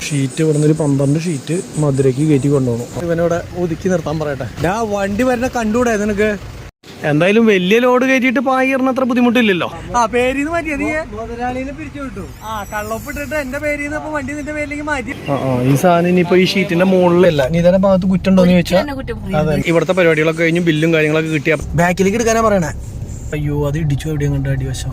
Sheet ഇവിടെ നിന്ന് ഒരു 12 ഷീറ്റ് മധുരയ്ക്ക് കയറ്റി കൊണ്ടുപോകണം. ഇവനോട് ഒതുക്കി നിർത്താൻ പറയട്ടെ. വണ്ടി വരുന്ന കണ്ടുകൂടെ നിനക്ക്? എന്തായാലും വലിയ ലോഡ് കയറ്റിയിട്ട് പായിറിന് അത്ര ബുദ്ധിമുട്ടില്ലല്ലോ. പേരിന്ന് മാറ്റിയാ നീ മുതലാളിനെ പിരിച്ചു വിട്ടു. കള്ളൊപ്പിട്ടിട്ട് എന്റെ പേരിന്ന് ഇപ്പൊ വണ്ടി നിന്റെ പേരിലേക്ക് മാറ്റി. ഈ സാധനം ഇനിയിപ്പോ ഈ ഷീറ്റിന്റെ മുകളിലല്ല. നീ തന്നെ ഭാഗത്ത് കുറ്റുണ്ടോന്ന് ചോദിച്ചാൽ അതെ. ഇവിടുത്തെ പരിപാടികളൊക്കെ കഴിഞ്ഞ് ബില്ലും കാര്യങ്ങളൊക്കെ കിട്ടിയ ബാക്കിലേക്ക് എടുക്കാനാ പറയണേ. അയ്യോ അത് ഇടിച്ചു എവിടെയും കണ്ട അടിവശം.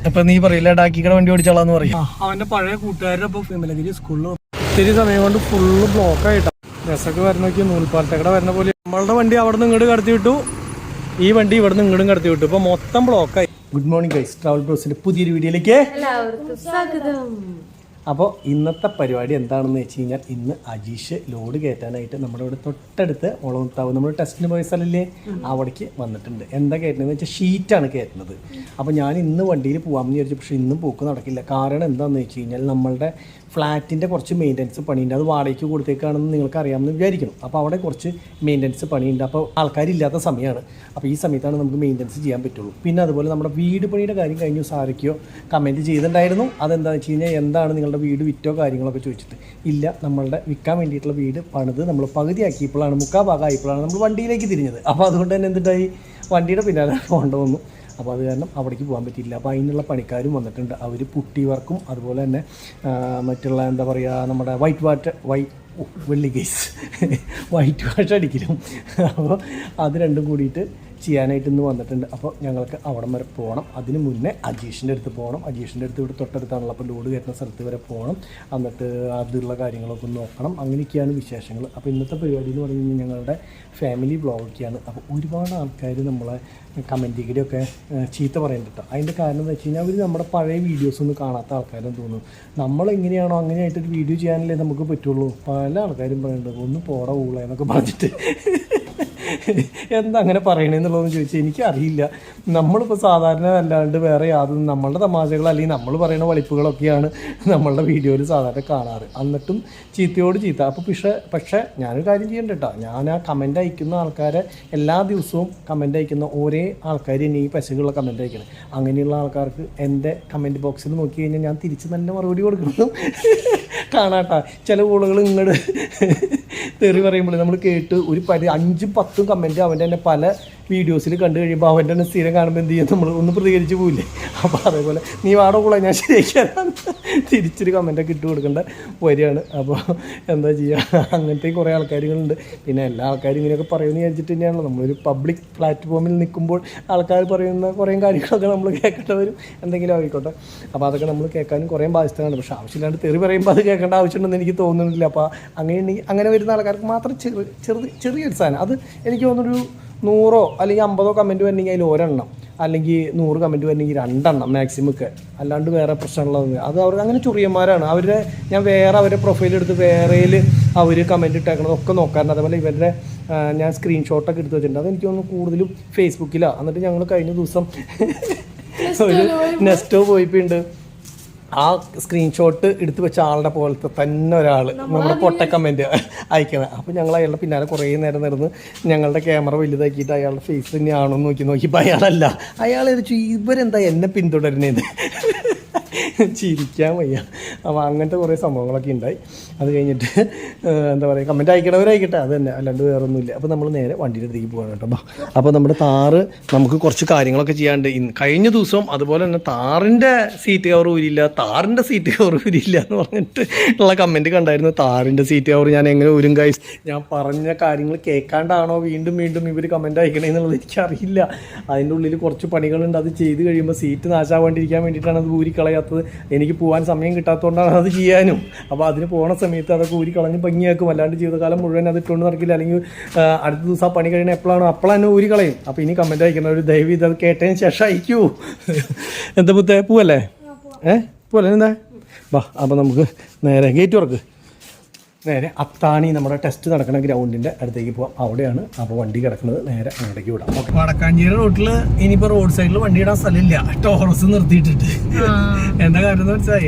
അപ്പൊ നീ പറയില്ല ഡാക്കിക്കട വണ്ടി ഓടിച്ചാളാന്ന് പറയും. അവന്റെ പഴയ കൂട്ടുകാരുടെ ഇപ്പൊ ഫിമലഗിരി സ്കൂളിൽ ഒത്തിരി സമയം കൊണ്ട് ഫുള്ള് ബ്ലോക്ക് ആയിട്ടാ. ബസ്സൊക്കെ വരണ നോക്കി നൂൽപ്പാലത്തേക്കട വരുന്ന പോലെ. നമ്മളുടെ വണ്ടി അവിടെ നിന്ന് ഇങ്ങോട്ട് കടത്തി വിട്ടു, ഈ വണ്ടി ഇവിടെ നിന്ന് ഇങ്ങോട്ടും കടത്തി വിട്ടു. ഇപ്പൊ മൊത്തം ബ്ലോക്കായി. ഗുഡ് മോർണിംഗ് ഗൈസ്, ട്രാവൽ ബ്രോസിന്റെ പുതിയൊരു വീഡിയോയിലേക്ക് സ്വാഗതം. അപ്പോൾ ഇന്നത്തെ പരിപാടി എന്താണെന്ന് വെച്ച് കഴിഞ്ഞാൽ, ഇന്ന് അജീഷ് ലോഡ് കയറ്റാനായിട്ട് നമ്മുടെ ഇവിടെ തൊട്ടടുത്ത് മുളകുത്താവ് നമ്മൾ ടെസ്റ്റിന് പോയ സ്ഥലമില്ലേ അവിടേക്ക് വന്നിട്ടുണ്ട്. എന്താ കയറ്റുന്നതെന്ന് വെച്ചാൽ ഷീറ്റാണ് കയറ്റുന്നത്. അപ്പോൾ ഞാൻ ഇന്ന് വണ്ടിയിൽ പോകാമെന്ന് വിചാരിച്ചു, പക്ഷേ ഇന്നും പോക്ക് നടക്കില്ല. കാരണം എന്താണെന്ന് വെച്ച് കഴിഞ്ഞാൽ നമ്മളുടെ ഫ്ലാറ്റിൻ്റെ കുറച്ച് മെയിൻ്റനൻസ് പണിയുണ്ട്. അത് വാടകയ്ക്ക് കൊടുത്തേക്കാണെന്ന് നിങ്ങൾക്ക് അറിയാമെന്ന് വിചാരിക്കണം. അപ്പോൾ അവിടെ കുറച്ച് മെയിൻ്റനൻസ് പണിയുണ്ട്. അപ്പോൾ ആൾക്കാരില്ലാത്ത സമയമാണ്. അപ്പോൾ ഈ സമയത്താണ് നമുക്ക് മെയിൻ്റനൻസ് ചെയ്യാൻ പറ്റുള്ളൂ. പിന്നെ അതുപോലെ നമ്മുടെ വീട് പണിയുടെ കാര്യം കഴിഞ്ഞു സാരയ്ക്കോ കമൻറ്റ് ചെയ്തിട്ടുണ്ടായിരുന്നു. അതെന്താണെന്ന് വെച്ച് കഴിഞ്ഞാൽ എന്താണ് നിങ്ങളുടെ വീട് വിറ്റോ കാര്യങ്ങളൊക്കെ ചോദിച്ചിട്ട്. ഇല്ല, നമ്മളുടെ വിൽക്കാൻ വേണ്ടിയിട്ടുള്ള വീട് പണിത് നമ്മൾ പകുതിയാക്കിയപ്പോഴാണ്, മുക്കാൽ ഭാഗമായപ്പോഴാണ് നമ്മൾ വണ്ടിയിലേക്ക് തിരിഞ്ഞത്. അപ്പോൾ അതുകൊണ്ട് തന്നെ എന്തിട്ടായി, വണ്ടിയുടെ പിന്നാലെ പോകേണ്ട വന്നു. അപ്പോൾ അത് കാരണം അവിടേക്ക് പോകാൻ പറ്റിയില്ല. അപ്പോൾ അതിനുള്ള പണിക്കാരും വന്നിട്ടുണ്ട്. അവർ പുട്ടി വർക്കും അതുപോലെ തന്നെ മറ്റുള്ള എന്താ പറയുക നമ്മുടെ വെള്ളി കേസ് വൈറ്റ് വാഷ് അടിക്കലും. അപ്പോൾ അത് രണ്ടും കൂടിയിട്ട് ചെയ്യാനായിട്ട് ഇന്ന് വന്നിട്ടുണ്ട്. അപ്പോൾ ഞങ്ങൾക്ക് അവിടം വരെ പോകണം. അതിന് മുന്നേ അജീഷിൻ്റെ അടുത്ത് പോകണം. അജീഷിൻ്റെ അടുത്ത് ഇവിടെ തൊട്ടടുത്താണല്ലോ. അപ്പോൾ ലോഡ് കയറ്റുന്ന സ്ഥലത്ത് വരെ പോകണം. എന്നിട്ട് അതുള്ള കാര്യങ്ങളൊക്കെ നോക്കണം. അങ്ങനെയൊക്കെയാണ് വിശേഷങ്ങൾ. അപ്പോൾ ഇന്നത്തെ പരിപാടി എന്ന് പറഞ്ഞു കഴിഞ്ഞാൽ ഞങ്ങളുടെ ഫാമിലി വ്ളോഗൊക്കെയാണ്. അപ്പോൾ ഒരുപാട് ആൾക്കാർ നമ്മളെ കമൻറ്റിലൊക്കെ ചീത്ത പറയുന്നുണ്ട്. അതിൻ്റെ കാരണം എന്ന് വെച്ച് കഴിഞ്ഞാൽ അവർ നമ്മുടെ പഴയ വീഡിയോസൊന്നും കാണാത്ത ആൾക്കാരെന്ന് തോന്നുന്നു. നമ്മളെങ്ങനെയാണോ അങ്ങനെയായിട്ടൊരു വീഡിയോ ചെയ്യാനല്ലേ നമുക്ക് പറ്റുള്ളൂ. പല ആൾക്കാരും പറയുന്നുണ്ട് ഒന്ന് പോടാ ഊള എന്നൊക്കെ പറഞ്ഞിട്ട്. എന്താ അങ്ങനെ പറയണേന്നുള്ളതെന്ന് ചോദിച്ചാൽ എനിക്കറിയില്ല. നമ്മളിപ്പോൾ സാധാരണ അല്ലാണ്ട് വേറെ യാതൊന്നും നമ്മളുടെ തമാശകൾ അല്ലെങ്കിൽ നമ്മൾ പറയുന്ന വളിപ്പുകളൊക്കെയാണ് നമ്മളുടെ വീഡിയോയിൽ സാധാരണ കാണാറ്. എന്നിട്ടും ചീത്തയോട് ചീത്ത. അപ്പോൾ പക്ഷേ ഞാനൊരു കാര്യം ചെയ്യണ്ട കേട്ടോ. ഞാൻ ആ കമൻ്റ് അയക്കുന്ന ആൾക്കാരെ എല്ലാ ദിവസവും കമൻ്റ് അയക്കുന്ന ഒരേ ആൾക്കാർ തന്നെ ഈ പശുകളുള്ള കമൻ്റ് അയക്കണം. അങ്ങനെയുള്ള ആൾക്കാർക്ക് എൻ്റെ കമൻറ്റ് ബോക്സിൽ നോക്കി കഴിഞ്ഞാൽ ഞാൻ തിരിച്ച് നല്ല മറുപടി കൊടുക്കണം. കാണാട്ടാ ചില കോളുകൾ ഇങ്ങോട്ട് തെറി പറയുമ്പോൾ നമ്മൾ കേട്ട് ഒരു 5-10 കമൻറ്റ് അവൻ്റെ തന്നെ പല വീഡിയോസിൽ കണ്ടു കഴിയുമ്പോൾ അവൻ്റെ തന്നെ സ്ഥിരം കാണുമ്പോൾ എന്ത് ചെയ്യും, നമ്മൾ ഒന്ന് പ്രതികരിച്ച് പോയില്ലേ. അപ്പോൾ അതേപോലെ നീ വാട കൂടെ ഞാൻ ശരിയാക്കാൻ തിരിച്ചൊരു കമൻറ്റൊക്കെ ഇട്ട് കൊടുക്കേണ്ട വരികയാണ്. അപ്പോൾ എന്താ ചെയ്യുക, അങ്ങനത്തെ കുറേ ആൾക്കാരുകളുണ്ട്. പിന്നെ എല്ലാ ആൾക്കാരും ഇങ്ങനെയൊക്കെ പറയുമെന്ന് വിചാരിച്ചിട്ട് തന്നെയാണല്ലോ നമ്മളൊരു പബ്ലിക് പ്ലാറ്റ്ഫോമിൽ നിൽക്കുമ്പോൾ ആൾക്കാർ പറയുന്ന കുറേ കാര്യങ്ങളൊക്കെ നമ്മൾ കേൾക്കേണ്ട വരും. എന്തെങ്കിലും ആയിക്കോട്ടെ. അപ്പോൾ അതൊക്കെ നമ്മൾ കേൾക്കാനും കുറേ ബാധ്യതയാണ്. പക്ഷേ ആവശ്യമില്ലാണ്ട് തെറി പറയുമ്പോൾ അത് കേൾക്കേണ്ട ആവശ്യമുണ്ടെന്ന് എനിക്ക് തോന്നുന്നില്ല. അപ്പോൾ അങ്ങനെ വരുന്ന ആൾക്കാർക്ക് മാത്രം ചെറിയൊരു സാധനം, അത് എനിക്ക് തോന്നുന്നൊരു 100 അല്ലെങ്കിൽ 50 കമൻറ്റ് വരണമെങ്കിൽ അതിൽ ഒരെണ്ണം, അല്ലെങ്കിൽ 100 കമൻറ്റ് വരണമെങ്കിൽ 2 എണ്ണം മാക്സിമം ഒക്കെ. അല്ലാണ്ട് വേറെ പ്രശ്നമുള്ളതൊന്നും അത് അവർക്ക് അങ്ങനെ ചൊറിയന്മാരാണ്. ഞാൻ വേറെ അവരുടെ പ്രൊഫൈലെടുത്ത് വേറെയിൽ അവർ കമൻറ്റ് ഇട്ടേക്കണതൊക്കെ നോക്കാറുണ്ട്. അതേപോലെ ഇവരുടെ ഞാൻ സ്ക്രീൻഷോട്ടൊക്കെ എടുത്ത് വെച്ചിട്ടുണ്ട്. അതെനിക്ക് തോന്നുന്നു കൂടുതലും ഫേസ്ബുക്കിലാണ്. എന്നിട്ട് ഞങ്ങൾ കഴിഞ്ഞ ദിവസം ഒരു നെസ്റ്റോ പോയിട്ടുണ്ട്. ആ സ്ക്രീൻഷോട്ട് എടുത്ത് വെച്ച ആളുടെ പോലത്തെ തന്നെ ഒരാൾ നമ്മുടെ പൊട്ട കമൻറ്റ് അയക്കുന്നത്. അപ്പോൾ ഞങ്ങൾ അയാളുടെ പിന്നാലെ കുറേ നേരം നടന്ന് ഞങ്ങളുടെ ക്യാമറ വലുതാക്കിയിട്ട് അയാളുടെ ഫേസ് തന്നെയാണോ നോക്കിയപ്പോൾ അയാളല്ല. അയാൾ ഇവരെന്താ എന്നെ പിന്തുടരുന്നതെന്ന് ചിരിക്കാൻ വയ്യ. അപ്പോൾ അങ്ങനത്തെ കുറേ സംഭവങ്ങളൊക്കെ ഉണ്ടായി. അത് കഴിഞ്ഞിട്ട് എന്താ പറയുക, കമൻറ്റ് അയക്കണവരായിക്കട്ടെ, അത് തന്നെ, അല്ലാണ്ട് വേറെ ഒന്നുമില്ല. അപ്പോൾ നമ്മൾ നേരെ വണ്ടിയുടെ അടുത്തേക്ക് പോകണം കേട്ടോ. അപ്പോൾ നമ്മുടെ താറ് നമുക്ക് കുറച്ച് കാര്യങ്ങളൊക്കെ ചെയ്യാണ്ട് കഴിഞ്ഞ ദിവസവും അതുപോലെ തന്നെ താറിൻ്റെ സീറ്റ് കവർ ഊരില്ല എന്ന് പറഞ്ഞിട്ട് ഉള്ള കമൻറ്റ് കണ്ടായിരുന്നു. താറിൻ്റെ സീറ്റ് കവർ ഞാൻ എങ്ങനെ ഊരും ഗൈസ്? ഞാൻ പറഞ്ഞ കാര്യങ്ങൾ കേൾക്കാണ്ടാണോ വീണ്ടും ഇവർ കമൻറ്റ് അയക്കണമെന്നുള്ളത് എനിക്കറിയില്ല. അതിൻ്റെ ഉള്ളിൽ കുറച്ച് പണികളുണ്ട്. അത് ചെയ്ത് കഴിയുമ്പോൾ സീറ്റ് നാശാവാണ്ടിരിക്കാൻ വേണ്ടിയിട്ടാണ് അത് ഊരിക്കളയാത്തത്. എനിക്ക് പോകാൻ സമയം കിട്ടാത്തതുകൊണ്ടാണ് അത് ചെയ്യാനും. അപ്പോൾ അതിന് പോണ സമയത്ത് അതൊക്കെ ഊരിക്കളഞ്ഞ് ഭംഗിയാക്കും. അല്ലാണ്ട് ജീവിതകാലം മുഴുവൻ അത് ഇട്ടുകൊണ്ട് നടക്കില്ല. അല്ലെങ്കിൽ അടുത്ത ദിവസം ആ പണി കഴിയുന്ന എപ്പോഴാണോ അപ്പോഴാണ് ഊരിക്കളയും. അപ്പോൾ ഇനി കമൻറ്റ് അയക്കുന്ന ഒരു ദയവ് ഇത് കേട്ടതിന് ശേഷം അയക്കൂ. എന്താ പുത്തേ പോവല്ലേ? പോവല്ലേ എന്താ? വാ. അപ്പോൾ നമുക്ക് നേരെ ഗേറ്റ് തുറക്ക്. നേരെ അത്താണി നമ്മുടെ ടെസ്റ്റ് നടക്കുന്ന ഗ്രൗണ്ടിന്റെ അടുത്തേക്ക് പോവാം. അവിടെയാണ് അപ്പോൾ വണ്ടി കിടക്കുന്നത്. നേരെ അങ്ങോട്ടേക്ക് വിടാം. വടക്കാഞ്ചേരി റോട്ടിൽ ഇനിയിപ്പോ റോഡ് സൈഡിൽ വണ്ടി ഇടാൻ സ്ഥലമില്ല. ടോറസ് നിർത്തിയിട്ടിട്ട് എന്താ കാര്യം എന്ന് വെച്ചാൽ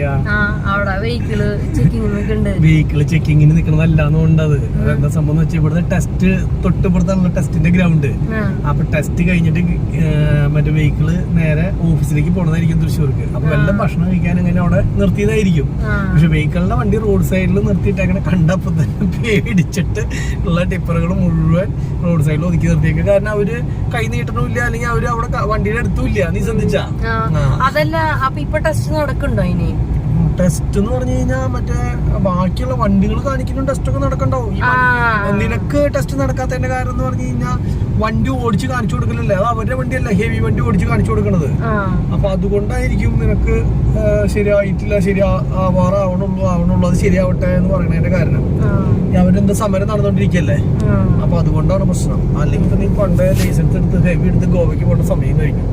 വെഹിക്കിള് ചെക്കിങ്ങിന് നിൽക്കുന്നതല്ലാന്നുകൊണ്ടത്. എന്താ സംഭവം വെച്ചാൽ ഇവിടുത്തെ ടെസ്റ്റ് തൊട്ടിപ്പുറത്തുള്ള ടെസ്റ്റിന്റെ ഗ്രൗണ്ട്. അപ്പൊ ടെസ്റ്റ് കഴിഞ്ഞിട്ട് മറ്റേ വെഹിക്കിള് നേരെ ഓഫീസിലേക്ക് പോണതായിരിക്കും തൃശ്ശൂർക്ക്. അപ്പൊ വല്ല ഭക്ഷണം കഴിക്കാൻ അങ്ങനെ അവിടെ നിർത്തിയതായിരിക്കും. പക്ഷെ വെഹിക്കിളിന്റെ വണ്ടി റോഡ് സൈഡിൽ നിർത്തിയിട്ടങ്ങനെ കണ്ടപ്പോ തന്നെ പേടിച്ചിട്ട് ഉള്ള ടിപ്പറുകൾ മുഴുവൻ റോഡ് സൈഡിൽ ഒതുക്കി നിർത്തിയേക്കും. കാരണം അവര് കൈ നീട്ടണമില്ല, അല്ലെങ്കിൽ അവര് അവിടെ വണ്ടിയുടെ അടുത്തുമില്ല. നീ ശ്രദ്ധിച്ചാ? അതല്ല, അപ്പൊ ഇപ്പൊ ടെസ്റ്റ് നടക്കണ്ടോ? ഇനി ടെസ്റ്റ് എന്ന് പറഞ്ഞു കഴിഞ്ഞാൽ മറ്റേ ബാക്കിയുള്ള വണ്ടികൾ കാണിക്കുന്ന ടെസ്റ്റ് ഒക്കെ നടക്കണ്ടാവും. നിനക്ക് ടെസ്റ്റ് നടക്കാത്തതിന്റെ കാരണം എന്ന് പറഞ്ഞു കഴിഞ്ഞാൽ വണ്ടി ഓടിച്ച് കാണിച്ചു കൊടുക്കലല്ലേ. അത് അവരുടെ വണ്ടിയല്ല, ഹെവി വണ്ടി ഓടിച്ച് കാണിച്ചു കൊടുക്കണത്. അപ്പൊ അതുകൊണ്ടായിരിക്കും നിനക്ക് ശരിയായിട്ടില്ല, ആവണുള്ളൂ അത് ശരിയാവട്ടെ എന്ന് പറയുന്നതിന്റെ കാരണം. അവരെന്താ സമരം നടന്നുകൊണ്ടിരിക്കല്ലേ. അപ്പൊ അതുകൊണ്ടാണ് പ്രശ്നം. അല്ലെങ്കിൽ നീ പണ്ടേ ലൈസൻസ് എടുത്ത് ഹെവി എടുത്ത് ഗോവയ്ക്ക് പോകേണ്ട സമയം കഴിഞ്ഞു.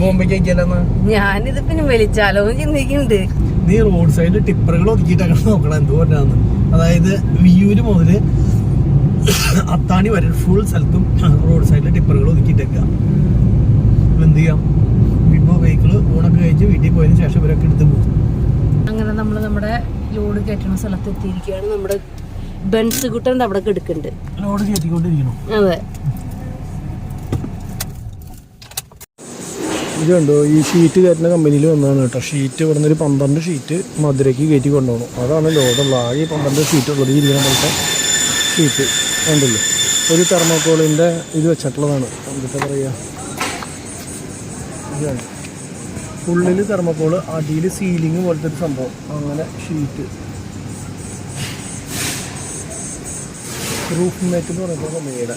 ബോംബെക്ക് അയക്കല്ലെന്ന് ഞാനിത് പിന്നെ വലിച്ചാലോ ചിന്തിക്കുന്നുണ്ട്. നീ റോഡ് സൈഡിൽ ടിപ്പറുകൾ ഒതുക്കിയിട്ട് അങ്ങനെ നോക്കണം എന്ത് പറഞ്ഞാന്ന്. അതായത് വിയൂര് മുതല് അത്താണി വരെ ഫുൾ സ്ഥലത്തും റോഡ് സൈഡിൽ ടിപ്പറുകൾ ഒതുക്കിയിട്ടേക്കുക. എന്ത് ചെയ്യാം, വിഭോ വെഹിക്കിള് ഊണൊക്കെ കഴിച്ച് വീട്ടിൽ പോയതിനു ശേഷം ഇവരൊക്കെ എടുത്ത് പോകും. അങ്ങനെ നമ്മൾ നമ്മുടെ ലോഡ് കയറ്റുന്ന സ്ഥലത്ത് എത്തിയിരിക്കുകയാണ്. നമ്മുടെ ബെൻസ് കുട്ടൻ അവിടെ കിടക്കുന്നുണ്ട്. ലോഡ് കയറ്റിക്കൊണ്ടിരിക്കണം. അതെ, ഇത് കണ്ടോ, ഈ ഷീറ്റ് കയറ്റുന്ന കമ്പനിയിൽ വന്നതാണ് കേട്ടോ. ഷീറ്റ് ഇവിടെ നിന്ന് ഒരു 12 ഷീറ്റ് മധുരയ്ക്ക് കയറ്റി കൊണ്ടുപോകണം. അതാണ് ലോഡുള്ള ആകെ 12 ഷീറ്റ് ഉള്ളത്. ഇരിക്കുന്ന പോലത്തെ ഷീറ്റ് കണ്ടല്ലോ. ഒരു തെർമോക്കോളിൻ്റെ ഇത് വെച്ചിട്ടുള്ളതാണ്. എന്താ പറയുക, ഇതാണ് ഉള്ളിൽ തെർമോക്കോള്, അടിയിൽ സീലിംഗ് പോലത്തെ ഒരു സംഭവം. അങ്ങനെ ഷീറ്റ് റൂഫ് മേറ്റ് എന്ന് പറയുമ്പോൾ കമ്പനിയുടെ.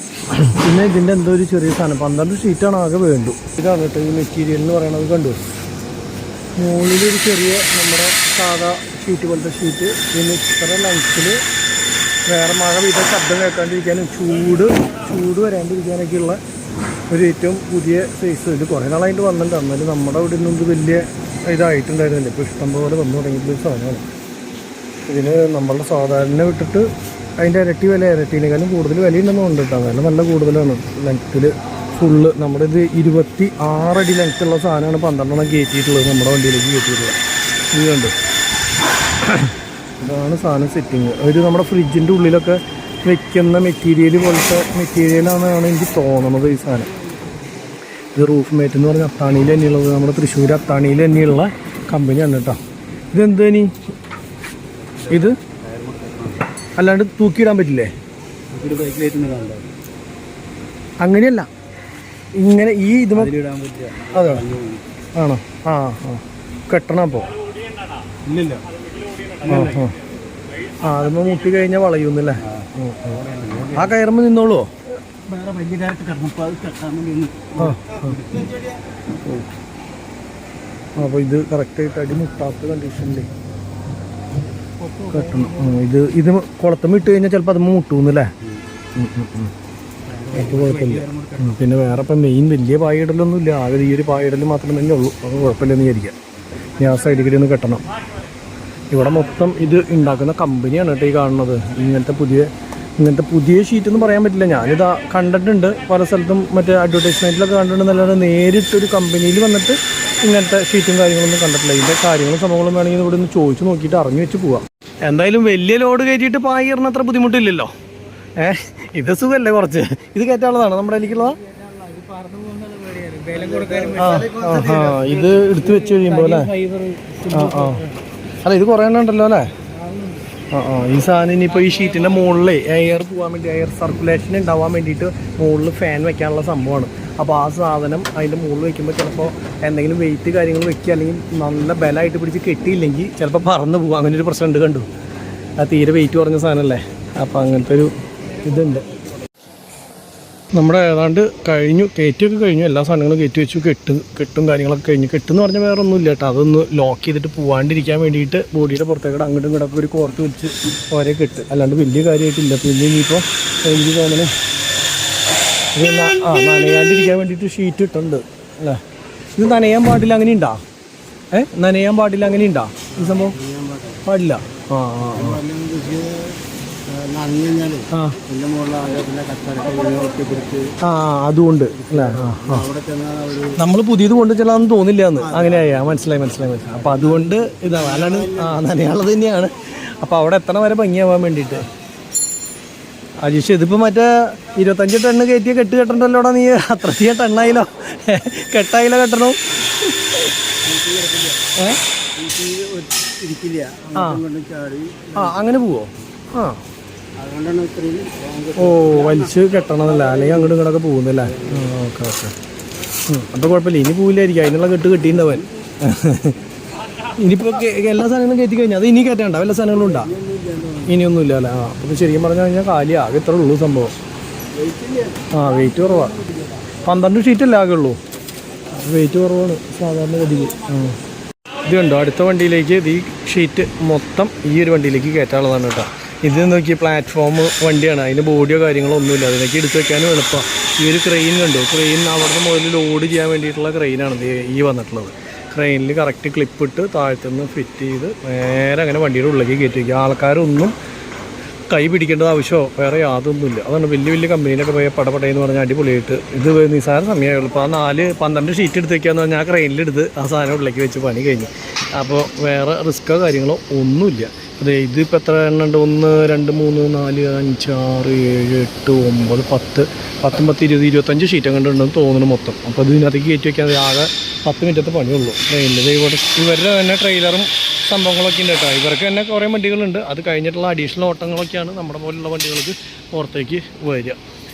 പിന്നെ ഇതിൻ്റെ എന്തോ ഒരു ചെറിയ സാധനം 12 ഷീറ്റാണ് ആകെ വേണ്ടു. ഇതാണ് കേട്ടോ ഈ മെറ്റീരിയൽ എന്ന് പറയുന്നത്. കണ്ടു, മുകളിലൊരു ചെറിയ നമ്മുടെ സാധാ ഷീറ്റ് പോലത്തെ ഷീറ്റ്. പിന്നെ ഇത്ര ലെങ്ത്തിൽ വേറെ മഴ വീട്ടിൽ ശബ്ദം കേൾക്കാണ്ടിരിക്കാനും ചൂട് വരാണ്ടിരിക്കാനൊക്കെയുള്ള ഒരു ഏറ്റവും പുതിയ സൈസ്. ഇത് കുറേ നാളായിട്ട് വന്നിട്ടുണ്ട്. എന്നാലും നമ്മുടെ അവിടെ നിന്നും ഇത് വലിയ ഇതായിട്ടുണ്ടായിരുന്നില്ല. ഇപ്പോൾ ഇഷ്ടംപോലെ വന്നു തുടങ്ങിയിട്ടുള്ള സാധനമാണ്. ഇതിന് നമ്മളുടെ സാധാരണ വിട്ടിട്ട് അതിൻ്റെ ഇരട്ടി വില, ഇരട്ടീനേക്കാളും കൂടുതൽ വിലയുണ്ടെന്ന് കൊണ്ടിട്ടാണ്. വില നല്ല കൂടുതലാണ്. ലെങ്ത്തിൽ ഫുള്ള് നമ്മുടെ ഇത് 26 അടി ലെങ്ത്തുള്ള സാധനമാണ് 12 കയറ്റിയിട്ടുള്ളത് നമ്മുടെ വണ്ടിയിലേക്ക് കയറ്റിയിട്ടുള്ളത്. ഇത് കണ്ട്, ഇതാണ് സാധനം സെറ്റിങ്. ഒരു നമ്മുടെ ഫ്രിഡ്ജിൻ്റെ ഉള്ളിലൊക്കെ വെക്കുന്ന മെറ്റീരിയൽ പോലത്തെ മെറ്റീരിയലാണെന്നാണ് എനിക്ക് തോന്നുന്നത് ഈ സാധനം. ഇത് റൂഫ് മേറ്റ് എന്ന് പറഞ്ഞാൽ അത്താണിയിൽ തന്നെയുള്ളത്. നമ്മുടെ തൃശ്ശൂർ അത്താണിയിൽ തന്നെയുള്ള കമ്പനിയാണ് കേട്ടോ. ഇതെന്താ നീ ഇത് അല്ലാണ്ട് തൂക്കിയിടാൻ പറ്റില്ലേ? അങ്ങനെയല്ല, ഇങ്ങനെ ഈ ഇത് അതെ ആണോ? ആ കെട്ടണം. അപ്പോൾ അതിപ്പോൾ മുട്ടി കഴിഞ്ഞാൽ വളയുന്നല്ലേ. ആ കയറുമ്പോൾ നിന്നോളൂ. അപ്പോൾ ഇത് കറക്റ്റായിട്ട് അടി മുട്ടാത്ത കണ്ടീഷനിൽ കെട്ടണം. ഇത് കുളത്തുമ്പോൾ ഇട്ട് കഴിഞ്ഞാൽ ചിലപ്പോൾ അതുമ്പോൾ മുട്ടൂന്നല്ലേ. അപ്പോൾ കുഴപ്പമില്ല. പിന്നെ വേറെ ഇപ്പം മെയിൻ വലിയ പായിടലൊന്നും ഇല്ല. ആകെ ഈ ഒരു പായിടൽ മാത്രമേ തന്നെ ഉള്ളൂ. അപ്പോൾ കുഴപ്പമില്ലെന്ന് വിചാരിക്കാം. ഞാൻ ആ സൈഡിൽ കൂടി ഒന്ന് കെട്ടണം. ഇവിടെ മൊത്തം ഇത് ഉണ്ടാക്കുന്ന കമ്പനിയാണ് കേട്ടോ ഈ കാണുന്നത്. ഇങ്ങനത്തെ പുതിയ ഷീറ്റ് എന്ന് പറയാൻ പറ്റില്ല. ഞാനിത് കണ്ടിട്ടുണ്ട് പല സ്ഥലത്തും, മറ്റേ അഡ്വർടൈസ്മെൻറ്റിലൊക്കെ കണ്ടിട്ടുണ്ടെന്നല്ലാതെ നേരിട്ടൊരു കമ്പനിയിൽ വന്നിട്ട് ഇങ്ങനത്തെ ഷീറ്റും കാര്യങ്ങളൊന്നും കണ്ടിട്ടില്ല. ഇതിൻ്റെ കാര്യങ്ങളും സംഭവങ്ങളും വേണമെങ്കിൽ ഇവിടെ ഒന്ന് ചോദിച്ച് നോക്കിയിട്ട് അറിഞ്ഞു വെച്ച് പോവാം. എന്തായാലും വലിയ ലോഡ് കയറ്റിയിട്ട് പായിറണ അത്ര ബുദ്ധിമുട്ടില്ലല്ലോ. ഇത് സുഖമല്ലേ കുറച്ച്? ഇത് കയറ്റാനുള്ളതാണ് നമ്മുടെ അതിലേക്കുള്ളതാ. ഇത് എടുത്ത് വെച്ച് കഴിയുമ്പോൾ അല്ലേ? അല്ല ഇത് കുറേ എണ്ണം ഉണ്ടല്ലോ അല്ലേ? ഈ സാധനം ഇനിയിപ്പോൾ ഈ ഷീറ്റിൻ്റെ മുകളിൽ എയർ പോകാൻ വേണ്ടി, എയർ സർക്കുലേഷൻ ഉണ്ടാവാൻ വേണ്ടിയിട്ട് മുകളിൽ ഫാൻ വെക്കാനുള്ള സംഭവമാണ്. അപ്പോൾ ആ സാധനം അതിൻ്റെ മുകളിൽ വയ്ക്കുമ്പോൾ ചിലപ്പോൾ എന്തെങ്കിലും വെയിറ്റ് കാര്യങ്ങൾ വെക്കുക, അല്ലെങ്കിൽ നല്ല ബലമായിട്ട് പിടിച്ച് കെട്ടിയില്ലെങ്കിൽ ചിലപ്പോൾ പറന്ന് പോകും. അങ്ങനെ ഒരു പ്രശ്നം ഉണ്ട്. കണ്ടു, ആ തീരെ വെയിറ്റ് കുറഞ്ഞ സാധനമല്ലേ. അപ്പോൾ അങ്ങനത്തെ ഒരു ഇതുണ്ട്. നമ്മുടെ ഏതാണ്ട് കഴിഞ്ഞു, കയറ്റിയൊക്കെ കഴിഞ്ഞു. എല്ലാ സാധനങ്ങളും കയറ്റി വെച്ചു. കെട്ടും കാര്യങ്ങളൊക്കെ കഴിഞ്ഞു. കെട്ടെന്ന് പറഞ്ഞാൽ വേറെ ഒന്നുമില്ല കേട്ടോ. അതൊന്ന് ലോക്ക് ചെയ്തിട്ട് പോകാണ്ടിരിക്കാൻ വേണ്ടിയിട്ട് ബോഡിയുടെ പുറത്തേക്കൂടെ അങ്ങോട്ടും ഇങ്ങോട്ടൊക്കെ ഒരു കോർത്ത് വെച്ച് ഓരോ കെട്ട്. അല്ലാണ്ട് വലിയ കാര്യമായിട്ടില്ല. പിന്നെ ഇനിയിപ്പോൾ എനിക്ക് തോന്നുന്നു ഇത് നനയാണ്ടിരിക്കാൻ വേണ്ടിയിട്ട് ഷീറ്റ് ഇട്ടുണ്ട് അല്ലേ. ഇത് നനയാൻ പാടില്ല അങ്ങനെ ഉണ്ടോ? നനയാൻ പാടില്ല അങ്ങനെ ഉണ്ടോ ഈ സംഭവം? പാടില്ല. ആ ആ ആ ആ അതുകൊണ്ട് അല്ലേ? ആ ആ നമ്മൾ പുതിയത് കൊണ്ട് ചെല്ലാന്ന് തോന്നില്ല എന്ന് അങ്ങനെയാ. മനസ്സിലായി മനസ്സിലായി മനസ്സിലായി. അപ്പം അതുകൊണ്ട് ഇതാണ് അല്ലാണ്ട് നനയാളത് തന്നെയാണ്. അപ്പം അവിടെ എത്തണ വരെ ഭംഗിയാവാൻ വേണ്ടിയിട്ട്. അജീഷ് ഇതിപ്പോൾ മറ്റേ 25 ടണ്ണ് കയറ്റിയ കെട്ട് കെട്ടണ്ടല്ലോടാ നീ. അത്രയ്ക്ക് ടണ്ണായില്ലോ, കെട്ടായില്ലോ കെട്ടണോ? ആ അങ്ങനെ പോവോ? ആ ഓ വലിച്ച് കെട്ടണമെന്നല്ല, അല്ലെങ്കിൽ അങ്ങോട്ടും ഇങ്ങോട്ടൊക്കെ പോകുന്നില്ല. Okay okay. അപ്പോൾ കുഴപ്പമില്ല, ഇനി പോവില്ലായിരിക്കും. അതിനുള്ള കെട്ട് കെട്ടിയിട്ടുണ്ടാവൻ. ഇനിയിപ്പോൾ എല്ലാ സാധനങ്ങളും കയറ്റി കഴിഞ്ഞാൽ അത് ഇനി കയറ്റാണ്ട എല്ലാ സാധനങ്ങളും ഉണ്ടാ? ഇനിയൊന്നുമില്ല അല്ലേ? ആ അപ്പോൾ ശരിക്കും പറഞ്ഞു കഴിഞ്ഞാൽ കാലിയാ ആകെ ഇത്ര ഉള്ളൂ സംഭവം. ആ വെയിറ്റ് കുറവാണ്. 12 ഷീറ്റല്ലേ ആകെ ഉള്ളൂ. വെയിറ്റ് കുറവാണ് സാധാരണ ഗതിക്ക്. ഇത് കണ്ടോ, അടുത്ത വണ്ടിയിലേക്ക് ഈ ഷീറ്റ് മൊത്തം ഈ ഒരു വണ്ടിയിലേക്ക് കയറ്റാനുള്ളതാണ് കേട്ടോ. ഇത് നോക്കി പ്ലാറ്റ്ഫോം വണ്ടിയാണ്, അതിന് ബോഡിയോ കാര്യങ്ങളോ ഒന്നുമില്ല. അതിലേക്ക് എടുത്ത് വെക്കാനും എളുപ്പമാണ്. ഈ ഒരു ക്രെയിൻ കണ്ടോ, ക്രെയിൻ അവിടുന്ന് മുതൽ ലോഡ് ചെയ്യാൻ വേണ്ടിയിട്ടുള്ള ക്രെയിനാണ് ഈ വന്നിട്ടുള്ളത്. ക്രെയിനിൽ കറക്റ്റ് ക്ലിപ്പിട്ട് താഴത്തുനിന്ന് ഫിറ്റ് ചെയ്ത് നേരെ അങ്ങനെ വണ്ടിയുടെ ഉള്ളിലേക്ക് കയറ്റി വയ്ക്കുക. ആൾക്കാരൊന്നും കൈ പിടിക്കേണ്ടത് ആവശ്യമോ വേറെ യാതൊന്നുമില്ല. അതാണ് വലിയ വലിയ കമ്പനിയിലൊക്കെ പോയി പടപടയെന്ന് പറഞ്ഞാൽ അടിപൊളിയായിട്ട്. ഇത് നിസ്സാര സമയമുള്ളൂ. ഇപ്പോൾ ആ 4-12 ഷീറ്റ് എടുത്ത് വയ്ക്കാന്ന് പറഞ്ഞാൽ ആ ക്രെയിനിലെടുത്ത് ആ സാധനം ഉള്ളിലേക്ക് വെച്ച് പണി കഴിഞ്ഞു. അപ്പോൾ വേറെ റിസ്ക്കോ കാര്യങ്ങളോ ഒന്നുമില്ല. അതെ, ഇതിപ്പോൾ എത്ര എണ്ണം ഉണ്ട്? 1 2 3 4 5 6 7 8 9 10 19 20 25 ഷീറ്റ് അങ്ങോട്ട് ഉണ്ടെന്ന് തോന്നുന്നു മൊത്തം. അപ്പോൾ ഇതിനകത്തേക്ക് കയറ്റി വയ്ക്കാൻ ആകെ 10 മിനിറ്റത്തെ പണിയുള്ളൂ ട്രെയിനിൽ. ഇവരുടെ തന്നെ ട്രെയിലറും സംഭവങ്ങളൊക്കെ ഉണ്ട് കേട്ടോ. ഇവർക്ക് തന്നെ കുറേ വണ്ടികളുണ്ട്. അത് കഴിഞ്ഞിട്ടുള്ള അഡീഷണൽ ഓട്ടങ്ങളൊക്കെയാണ് നമ്മുടെ പോലുള്ള വണ്ടികൾക്ക് പുറത്തേക്ക് വരിക.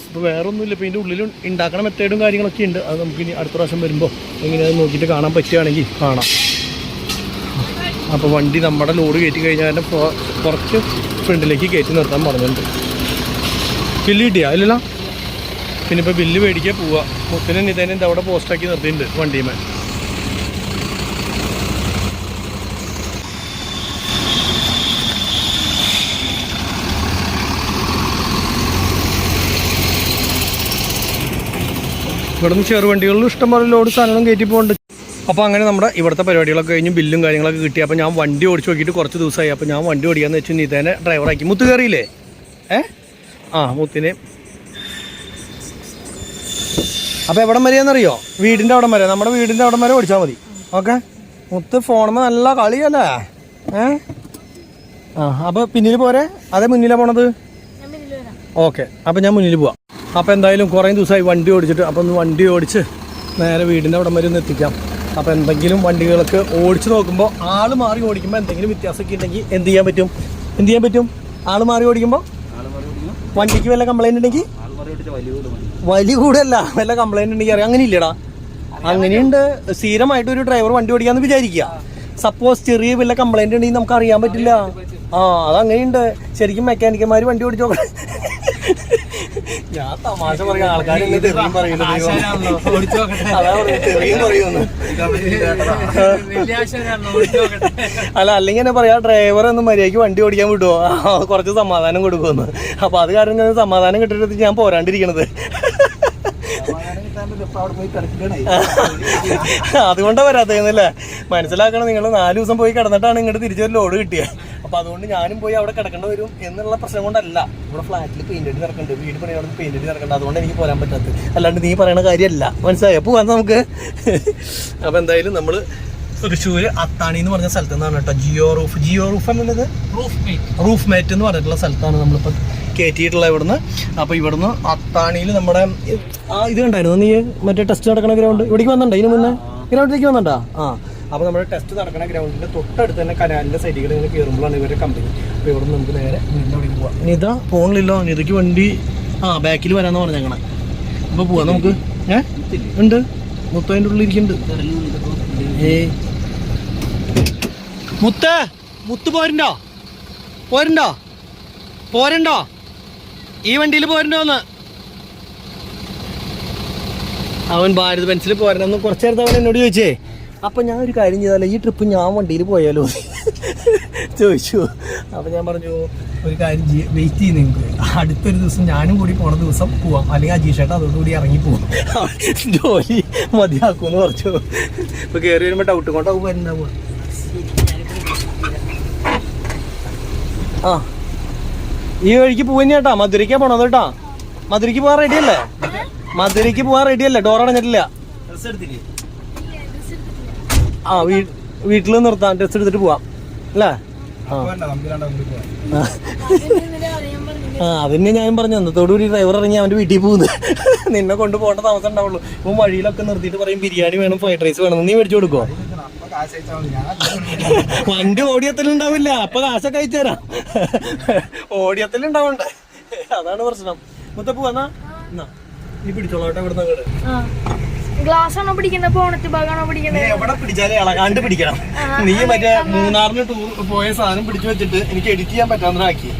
അപ്പോൾ വേറെ ഒന്നുമില്ല. ഇപ്പോൾ ഇതിൻ്റെ ഉള്ളിൽ ഉണ്ടാക്കണ മെത്തേഡും കാര്യങ്ങളൊക്കെ ഉണ്ട്. അത് നമുക്കിനി അടുത്ത പ്രാവശ്യം വരുമ്പോൾ ഇങ്ങനെ നോക്കിയിട്ട് കാണാൻ പറ്റുകയാണെങ്കിൽ കാണാം. അപ്പോൾ വണ്ടി നമ്മുടെ ലോഡ് കയറ്റി കഴിഞ്ഞാൽ തന്നെ കുറച്ച് ഫ്രണ്ടിലേക്ക് കയറ്റി നിർത്താൻ പറഞ്ഞിട്ടുണ്ട്. ബില്ല് കിട്ടിയാ ഇല്ലല്ലോ? പിന്നെ ഇപ്പോൾ ബില്ല് മേടിക്കാൻ പോവുക. മുത്തിനും നിതേനും ഇത് അവിടെ പോസ്റ്റാക്കി നിർത്തിയിട്ടുണ്ട് വണ്ടിയുമേ. ഇവിടെ നിന്ന് ചെറുവണ്ടികളിലും ഇഷ്ടംപോലെ ലോഡ് സാധനങ്ങളും കയറ്റി പോകുന്നുണ്ട്. അപ്പോൾ അങ്ങനെ നമ്മുടെ ഇവിടുത്തെ പരിപാടികളൊക്കെ കഴിഞ്ഞ് ബില്ലും കാര്യങ്ങളൊക്കെ കിട്ടി. അപ്പോൾ ഞാൻ വണ്ടി ഓടിച്ച് നോക്കിയിട്ട് കുറച്ച് ദിവസമായി. അപ്പോൾ ഞാൻ വണ്ടി ഓടിക്കാന്ന് വെച്ചാൽ നിതേനെ ഡ്രൈവറാക്കി. മുത്ത് കയറിയില്ലേ? മുത്തിനെ. അപ്പോൾ എവിടം വരെയാണെന്നറിയോ? വീടിൻ്റെ അവിടം വരെ, നമ്മുടെ വീടിൻ്റെ അവിടം വരെ ഓടിച്ചാൽ മതി. ഓക്കെ. മുത്ത് ഫോണുമ്പോൾ നല്ല കളിയല്ലേ? അപ്പോൾ പിന്നിൽ പോരെ? അതേ മുന്നിലാണ് പോണത്? ഓക്കെ. അപ്പോൾ ഞാൻ മുന്നിൽ പോവാം. അപ്പോൾ എന്തായാലും കുറേ ദിവസമായി വണ്ടി ഓടിച്ചിട്ട്. അപ്പോൾ ഒന്ന് വണ്ടി ഓടിച്ച് നേരെ വീടിൻ്റെ അവിടം വരെ ഒന്ന് എത്തിക്കാം. അപ്പോൾ എന്തെങ്കിലും വണ്ടികൾക്ക് ഓടിച്ച് നോക്കുമ്പോൾ ആൾ മാറി ഓടിക്കുമ്പോൾ എന്തെങ്കിലും വ്യത്യാസമൊക്കെ ഉണ്ടെങ്കിൽ എന്ത് ചെയ്യാൻ പറ്റും? ആൾ മാറി ഓടിക്കുമ്പോൾ വണ്ടിക്ക് വല്ല കംപ്ലൈൻറ്റ് ഉണ്ടെങ്കിൽ വലിയ കൂടല്ല, വല്ല കംപ്ലൈൻറ്റ് ഉണ്ടെങ്കിൽ അറിയാം. അങ്ങനെ ഇല്ലടാ, അങ്ങനെയുണ്ട്. സ്ഥിരമായിട്ടൊരു ഡ്രൈവർ വണ്ടി ഓടിക്കാന്ന് വിചാരിക്കുക. സപ്പോസ് ചെറിയ വല്ല കംപ്ലൈൻറ്റ് ഉണ്ടെങ്കിൽ നമുക്ക് അറിയാൻ പറ്റില്ല. അതങ്ങനെയുണ്ട്. ശരിക്കും മെക്കാനിക്കന്മാർ വണ്ടി ഓടിച്ചോ. ഞാൻ തമാശ പറയാം, ആൾക്കാർ അല്ല, അല്ലെങ്കിൽ തന്നെ പറയാ ഡ്രൈവർ ഒന്ന് മര്യാദയ്ക്ക് വണ്ടി ഓടിക്കാൻ വിടുവോ, കുറച്ച് സമാധാനം കൊടുക്കുമെന്ന്. അപ്പൊ അത് കാരണം സമാധാനം കിട്ടിയിട്ട് ഞാൻ പോരാണ്ടിരിക്കണത്. അതുകൊണ്ടാണ് വരാത്തല്ലേ? മനസ്സിലാക്കണം. നിങ്ങൾ 4 ദിവസം പോയി കിടന്നിട്ടാണ് ഇങ്ങോട്ട് തിരിച്ചൊരു ലോഡ് കിട്ടിയത്. അപ്പോൾ അതുകൊണ്ട് ഞാനും പോയി അവിടെ കിടക്കേണ്ടി വരും എന്നുള്ള പ്രശ്നം കൊണ്ടല്ല. ഇവിടെ ഫ്ലാറ്റിൽ പെയിന്റ് അടി നടക്കുന്നുണ്ട്, വീട് പണിയോട് പെയിന്റ് അടി നടക്കുന്നുണ്ട്. അതുകൊണ്ട് എനിക്ക് പോരാൻ പറ്റാത്തത്, അല്ലാണ്ട് നീ പറയണ കാര്യമല്ല. മനസ്സിലായോ? പോകാൻ നമുക്ക്. അപ്പോൾ എന്തായാലും നമ്മൾ തൃശ്ശൂർ അത്താണി എന്ന് പറഞ്ഞ സ്ഥലത്ത് നിന്നാണ് കേട്ടോ. ജിയോ റൂഫ് എന്നുള്ളത് റൂഫ് മേറ്റ് എന്ന് പറഞ്ഞിട്ടുള്ള സ്ഥലത്താണ് നമ്മളിപ്പോൾ കയറ്റിയിട്ടുള്ളത് ഇവിടുന്ന്. അപ്പോൾ ഇവിടുന്ന് അത്താണിയിൽ നമ്മുടെ ഇത് കണ്ടായിരുന്നു നീ? മറ്റേ ടെസ്റ്റ് നടക്കുന്ന ഗ്രൗണ്ട് ഇവിടേക്ക് വന്നിട്ടുണ്ടോ? ഇതിന് മുന്നേ ഗ്രൗണ്ടിലേക്ക് വന്നിട്ടുണ്ടോ? അപ്പോൾ നമ്മുടെ ടെസ്റ്റ് നടക്കുന്ന ഗ്രൗണ്ടിൻ്റെ തൊട്ടടുത്ത് തന്നെ കനാലിൻ്റെ സൈഡിൽ ഇങ്ങനെ കയറുമ്പോഴാണ് ഇവരുടെ കമ്പനി. അപ്പോൾ ഇവിടെ നിന്ന് നമുക്ക് നേരെ വീടിൻ്റെ അവിടേക്ക് പോവാം. നിത ഫോണിലില്ലോ, നിതയ്ക്ക് വണ്ടി ബാക്കിൽ വരാമെന്ന് പറഞ്ഞു ഞങ്ങളെ. അപ്പോൾ പോവാം നമുക്ക്. ഉണ്ട് മുത്തതിൻ്റെ ഉള്ളിൽ ഇരിക്കുന്നുണ്ട്. മുത്ത് പോരണ്ടോ ഈ വണ്ടിയിൽ പോരണ്ടോന്ന്? അവൻ ഭാരത് ബെൻസിൽ പോരണമെന്ന് കുറച്ച് നേരത്തെ അവൻ എന്നോട് ചോദിച്ചേ. അപ്പം ഞാൻ ഒരു കാര്യം ചെയ്താലോ, ഈ ട്രിപ്പ് ഞാൻ വണ്ടിയിൽ പോയാലോ ചോദിച്ചു. അപ്പം ഞാൻ പറഞ്ഞു ഒരു കാര്യം വെയിറ്റ് ചെയ്ത് നിങ്ങൾക്ക് അടുത്തൊരു ദിവസം ഞാനും കൂടി പോണ ദിവസം പോവാം, അല്ലെങ്കിൽ അജീഷേട്ട അതോടുകൂടി ഇറങ്ങിപ്പോവാം, ജോലി മതിയാക്കുമെന്ന് പറഞ്ഞു. ഇപ്പോൾ കയറി വരുമ്പോൾ ഡൗട്ട് കൊണ്ടാവും വരുന്നുണ്ടാവുക. ആ ഈ വഴിക്ക് പോവാൻ കേട്ടാ, മധുരയ്ക്കാ പോണത് കേട്ടാ. മധുരയ്ക്ക് പോവാൻ റെഡി അല്ലേ? മധുരയ്ക്ക് പോവാൻ റെഡി അല്ലേ? ഡോർ അടഞ്ഞിട്ടില്ല. ആ വീട്ടിൽ നിർത്താം, ഡ്രസ് എടുത്തിട്ട് പോവാം അല്ലേ? ആ അതന്നെ ഞാൻ പറഞ്ഞു. അന്നത്തോടുകൂടി ഡ്രൈവർ ഇറങ്ങി അവന്റെ വീട്ടിൽ പോകുന്നു. നിന്നെ കൊണ്ട് പോകേണ്ട താമസം ഉണ്ടാവുള്ളൂ. ഇപ്പൊ വഴിയിലൊക്കെ നിർത്തിയിട്ട് പറയും ബിരിയാണി വേണം, ഫ്രൈഡ് റൈസ് വേണം. നീ മേടിച്ചു കൊടുക്കോ? വണ്ടി ഓടിയത്തിലുണ്ടാവില്ല, അപ്പൊ കാശൊക്കെ അയച്ചു തരാം. ഓടിയത്തിലുണ്ടാവണ്ടേ, അതാണ് പ്രശ്നം. മുത്തപ്പൂ വന്നാ നീ പിടിച്ചോളാട്ടെ. ഇവിടുന്ന് അങ്ങോട്ട് ഗ്ലാസ് ആണോ പിടിക്കുന്നത്? പോണറ്റ് ഭാഗമാണോ പിടിക്കുന്നത്? എവിടെ പിടിച്ചാലേ ഇളകാണ്ട് പിടിക്കണം. നീ മറ്റേ മൂന്നാറിന് ടൂർ പോയ സാധനം പിടിച്ചു വെച്ചിട്ട് എനിക്ക് എഡിറ്റ് ചെയ്യാൻ പറ്റാവുന്നതാക്കി.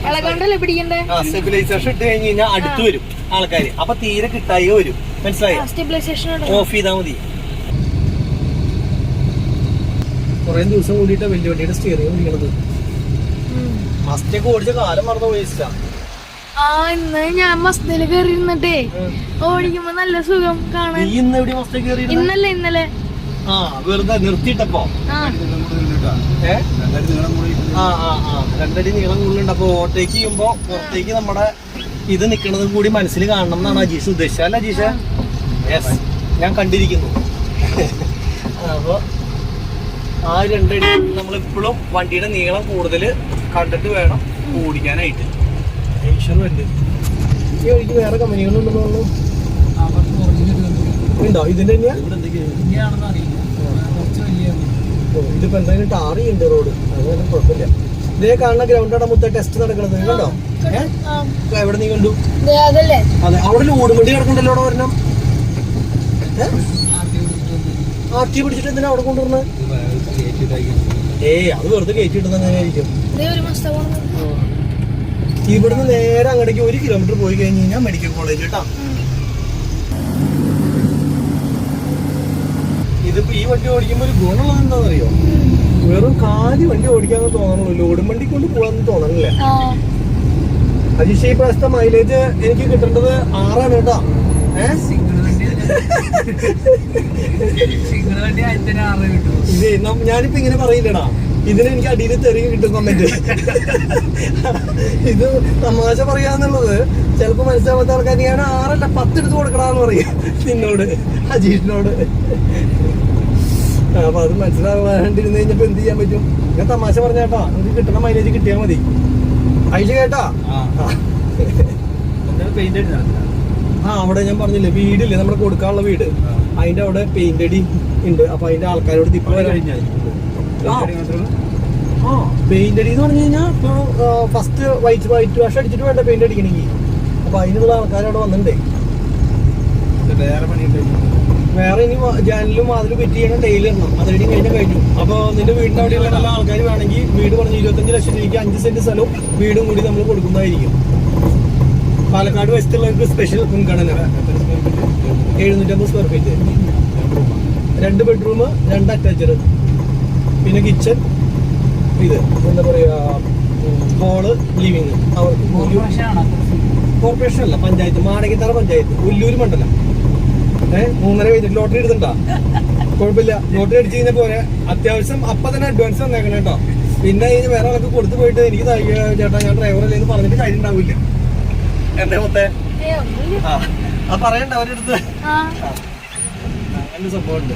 ഇളകാണ്ടല്ലേ പിടിക്കണ്ടേ? സ്റ്റെബിലൈസേഷൻ ഇട്ട് കഴിഞ്ഞ് കഴിഞ്ഞാൽ അടുത്ത് വരും ആൾക്കാര്, അപ്പൊ തീരെ കിട്ടായി വരും. മനസ്സിലായോ? സ്റ്റെബിലൈസേഷൻ ഓഫ് ചെയ്താൽ മതി. കൊറേ ദിവസം കൂടിയിട്ട് വലിയ വണ്ടിയുടെ സ്റ്റിയറിംഗ് പിടിക്കണത്. മസ്റ്റൊക്കെ ഓടിച്ച കാലം മറന്ന വേസ്റ്റാ. ആ ഇന്ന് ഞാൻ മസ്തില് കയറി ഇരുന്നിട്ടേ ഓടിക്കുമ്പോ നല്ല സുഖം കാണാൻ. ഇന്നലെ ആ വെറുതെ നിർത്തിയിട്ടപ്പോ രണ്ടടി നീളം കൂടുതലുണ്ട്. അപ്പൊ ഓവർടേക്ക് ചെയ്യുമ്പോ പുറത്തേക്ക് നമ്മുടെ ഇത് നിക്കണത് കൂടി മനസ്സിൽ കാണണം എന്നാണ് അജീഷ് ഉദ്ദേശിച്ചത് അല്ല അജീഷ? യെസ്, ഞാൻ കണ്ടിരിക്കുന്നു. അപ്പൊ ആ രണ്ടടി നമ്മളിപ്പോഴും വണ്ടിയുടെ നീളം കൂടുതൽ കണ്ടിട്ട് വേണം ഓടിക്കാനായിട്ട്. ഈ വഴിക്ക് വേറെ കമ്പനികളുണ്ടെന്ന് തോന്നുന്നു. ഉണ്ടോ? ഇതിന്റെ ഇതിപ്പോ എന്തായാലും ടാറിയുണ്ട് റോഡ്, അതൊന്നും കുഴപ്പമില്ല. ഇതേ കാണുന്ന ഗ്രൗണ്ടാണ് മുത്ത ടെസ്റ്റ് നടക്കുന്നത്. കണ്ടോ? എവിടെ നീ കണ്ടു? അതെ, അവിടെ ലോഡ് വണ്ടി കിടക്കണ്ടല്ലോ. അവിടെ വരണം. ആർട്ടി പിടിച്ചിട്ട് എന്തിനാ അവിടെ കൊണ്ടുവരുന്നത്? അത് വെറുതെ കയറ്റി ഇടുന്നതായിരിക്കും. ഇവിടുന്ന് നേരെ അങ്ങോട്ടേക്ക് 1 കിലോമീറ്റർ പോയി കഴിഞ്ഞ് കഴിഞ്ഞാൽ മെഡിക്കൽ കോളേജ് കേട്ടോ. ഇതിപ്പോ ഈ വണ്ടി ഓടിക്കുമ്പോ ഒരു ഗുണമുള്ളത് എന്താണെന്നറിയോ? വെറും കാലി വണ്ടി ഓടിക്കാന്ന് തോന്നണുള്ളൂ, ലോഡും വണ്ടി കൊണ്ട് പോകാന്ന് തോന്നണില്ല. അജീഷ ഈ പ്രാവശ്യത്തെ മൈലേജ് എനിക്ക് കിട്ടേണ്ടത് 6 ആണ് കേട്ടോ. ഇതേ ഞാനിപ്പോ ഇങ്ങനെ പറയില്ലടാ, ഇതിന് എനിക്ക് അടിയിൽ തെറിയും കിട്ടും കമന്റ്. ഇത് തമാശ പറയാന്നുള്ളത് ചിലപ്പോ മനസ്സിലാവാത്ത ആൾക്കാർ ഞാൻ 6 അല്ല 10 എടുത്ത് കൊടുക്കണമെന്ന് പറയും നിന്നോട്, അജീഷിനോട്. അപ്പൊ അത് മനസ്സിലാവാണ്ടിരുന്ന് കഴിഞ്ഞപ്പോ എന്ത് ചെയ്യാൻ പറ്റും? ഞാൻ തമാശ പറഞ്ഞേട്ടാ, എനിക്ക് കിട്ടുന്ന മൈലേജ് കിട്ടിയാൽ മതി. അയച്ചു കേട്ടാ. അവിടെ ഞാൻ പറഞ്ഞില്ലേ വീടില്ലേ നമ്മുടെ കൊടുക്കാനുള്ള വീട്, അതിന്റെ അവിടെ പെയിന്റ് അടി ഉണ്ട്. അപ്പൊ അതിന്റെ ആൾക്കാരോട് ഇപ്പൊ പെയിന്റ് അടി എന്ന് പറഞ്ഞു കഴിഞ്ഞാൽ ഇപ്പൊ ഫസ്റ്റ് വൈറ്റ് വാഷ് അടിച്ചിട്ട് വേണ്ട പെയിന്റ് അടിക്കണമെങ്കിൽ. അപ്പൊ അതിനുള്ള ആൾക്കാരവിടെ വന്നിട്ടേ വേറെ ഇനി ജനലും വാതിലും ഫിറ്റ് ചെയ്യണം, ഡെയിലി ഇടണം. അതടി കഴിഞ്ഞാൽ കഴിഞ്ഞു. അപ്പൊ നിന്റെ വീടിന്റെ അവിടെയുള്ള നല്ല ആൾക്കാർ വേണമെങ്കിൽ വീട് പറഞ്ഞ് 25 ലക്ഷം രൂപയ്ക്ക് 5 സെന്റ് സ്ഥലവും വീടും കൂടി നമ്മൾ കൊടുക്കുന്നതായിരിക്കും. പാലക്കാട് വെസ്റ്റുള്ളവർക്ക് സ്പെഷ്യൽ മുൻഗണന. 750 സ്ക്വയർ ഫീറ്റ്, 2 ബെഡ്റൂം, 2 അറ്റാച്ചഡ്, പിന്നെ കിച്ചൺ, ഇത് എന്താ പറയാ ഹോള്, ലിവിങ്. അവർക്ക് കോർപ്പറേഷൻ അല്ല, പഞ്ചായത്ത്, മാടകിത്തറ പഞ്ചായത്ത്, ഉല്ലൂര് മണ്ഡലം. 3.5 കഴിഞ്ഞിട്ട് ലോട്ടറി എടുത്തിട്ടാ കുഴപ്പമില്ല. ലോട്ടറി അടിച്ചു കഴിഞ്ഞാൽ പോലെ അത്യാവശ്യം അപ്പൊ തന്നെ അഡ്വാൻസ് തന്നേക്കണം കേട്ടോ. പിന്നെ കഴിഞ്ഞ് വേറെ ആൾക്ക് കൊടുത്തു പോയിട്ട് എനിക്ക് ചേട്ടാ ഞാൻ ഡ്രൈവറല്ലേ എന്ന് പറഞ്ഞിട്ട് കാര്യം ഉണ്ടാവില്ല. എന്റെ മൊത്തേ പറയണ്ട അവരുടെ അടുത്ത്. അങ്ങനെ സംഭവമുണ്ട്.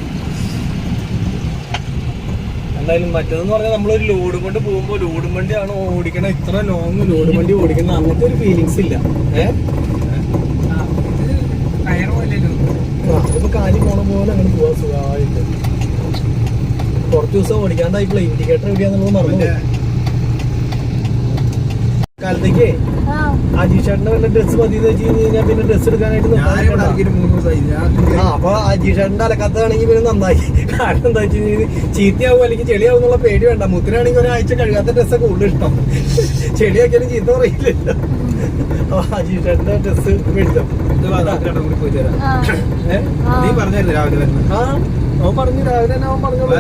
എന്തായാലും മറ്റേതെന്ന് പറഞ്ഞാൽ നമ്മളൊരു ലോഡ് കൊണ്ട് പോകുമ്പോ ലോഡും വണ്ടിയാണ് ഓടിക്കണ, ഇത്ര ലോങ് ലോഡ് വണ്ടി ഓടിക്കുന്ന അങ്ങനത്തെ ഒരു ഫീലിങ്സ് ഇല്ല. അതിപ്പോ കാലി പോണ പോലെ അങ്ങനെ പോവാൻ സുഖമായിട്ട്. കുറച്ച് ദിവസം ഓടിക്കാണ്ടായിപ്പോളെ ഇൻഡിക്കേറ്റർ എവിടെയാന്നുള്ളത് മറന്നു. കാലത്തേക്ക് അജീഷേട്ടന്റെ വല്ല ഡ്രസ് മതി വെച്ച് കഴിഞ്ഞാൽ പിന്നെ ഡ്രസ് എടുക്കാനായിട്ട് അപ്പൊ അജീഷേട്ടന്റെ അലക്കാത്തതാണെങ്കിൽ പിന്നെ നന്നായി. കാരണം എന്താ വെച്ച് കഴിഞ്ഞാൽ ചീത്തയാവും അല്ലെങ്കിൽ ചെളിയാവും എന്നുള്ള പേടി വേണ്ട. മുത്തിനാണെങ്കിൽ ഒരാഴ്ച കഴുകാത്ത ഡ്രസ്സൊക്കെ കൂടുതൽ ഇഷ്ടം. ചെളിയാക്കിയാലും ചീത്ത പറയില്ലല്ലോ. അജീഷേട്ടന്റെ ഡ്രസ് മേടിച്ചോ. നീ പറഞ്ഞായിരുന്നു രാവിലെ വരുന്നത്. അവൻ പറഞ്ഞു രാവിലെ തന്നെ. അവൻ പറഞ്ഞോളൂ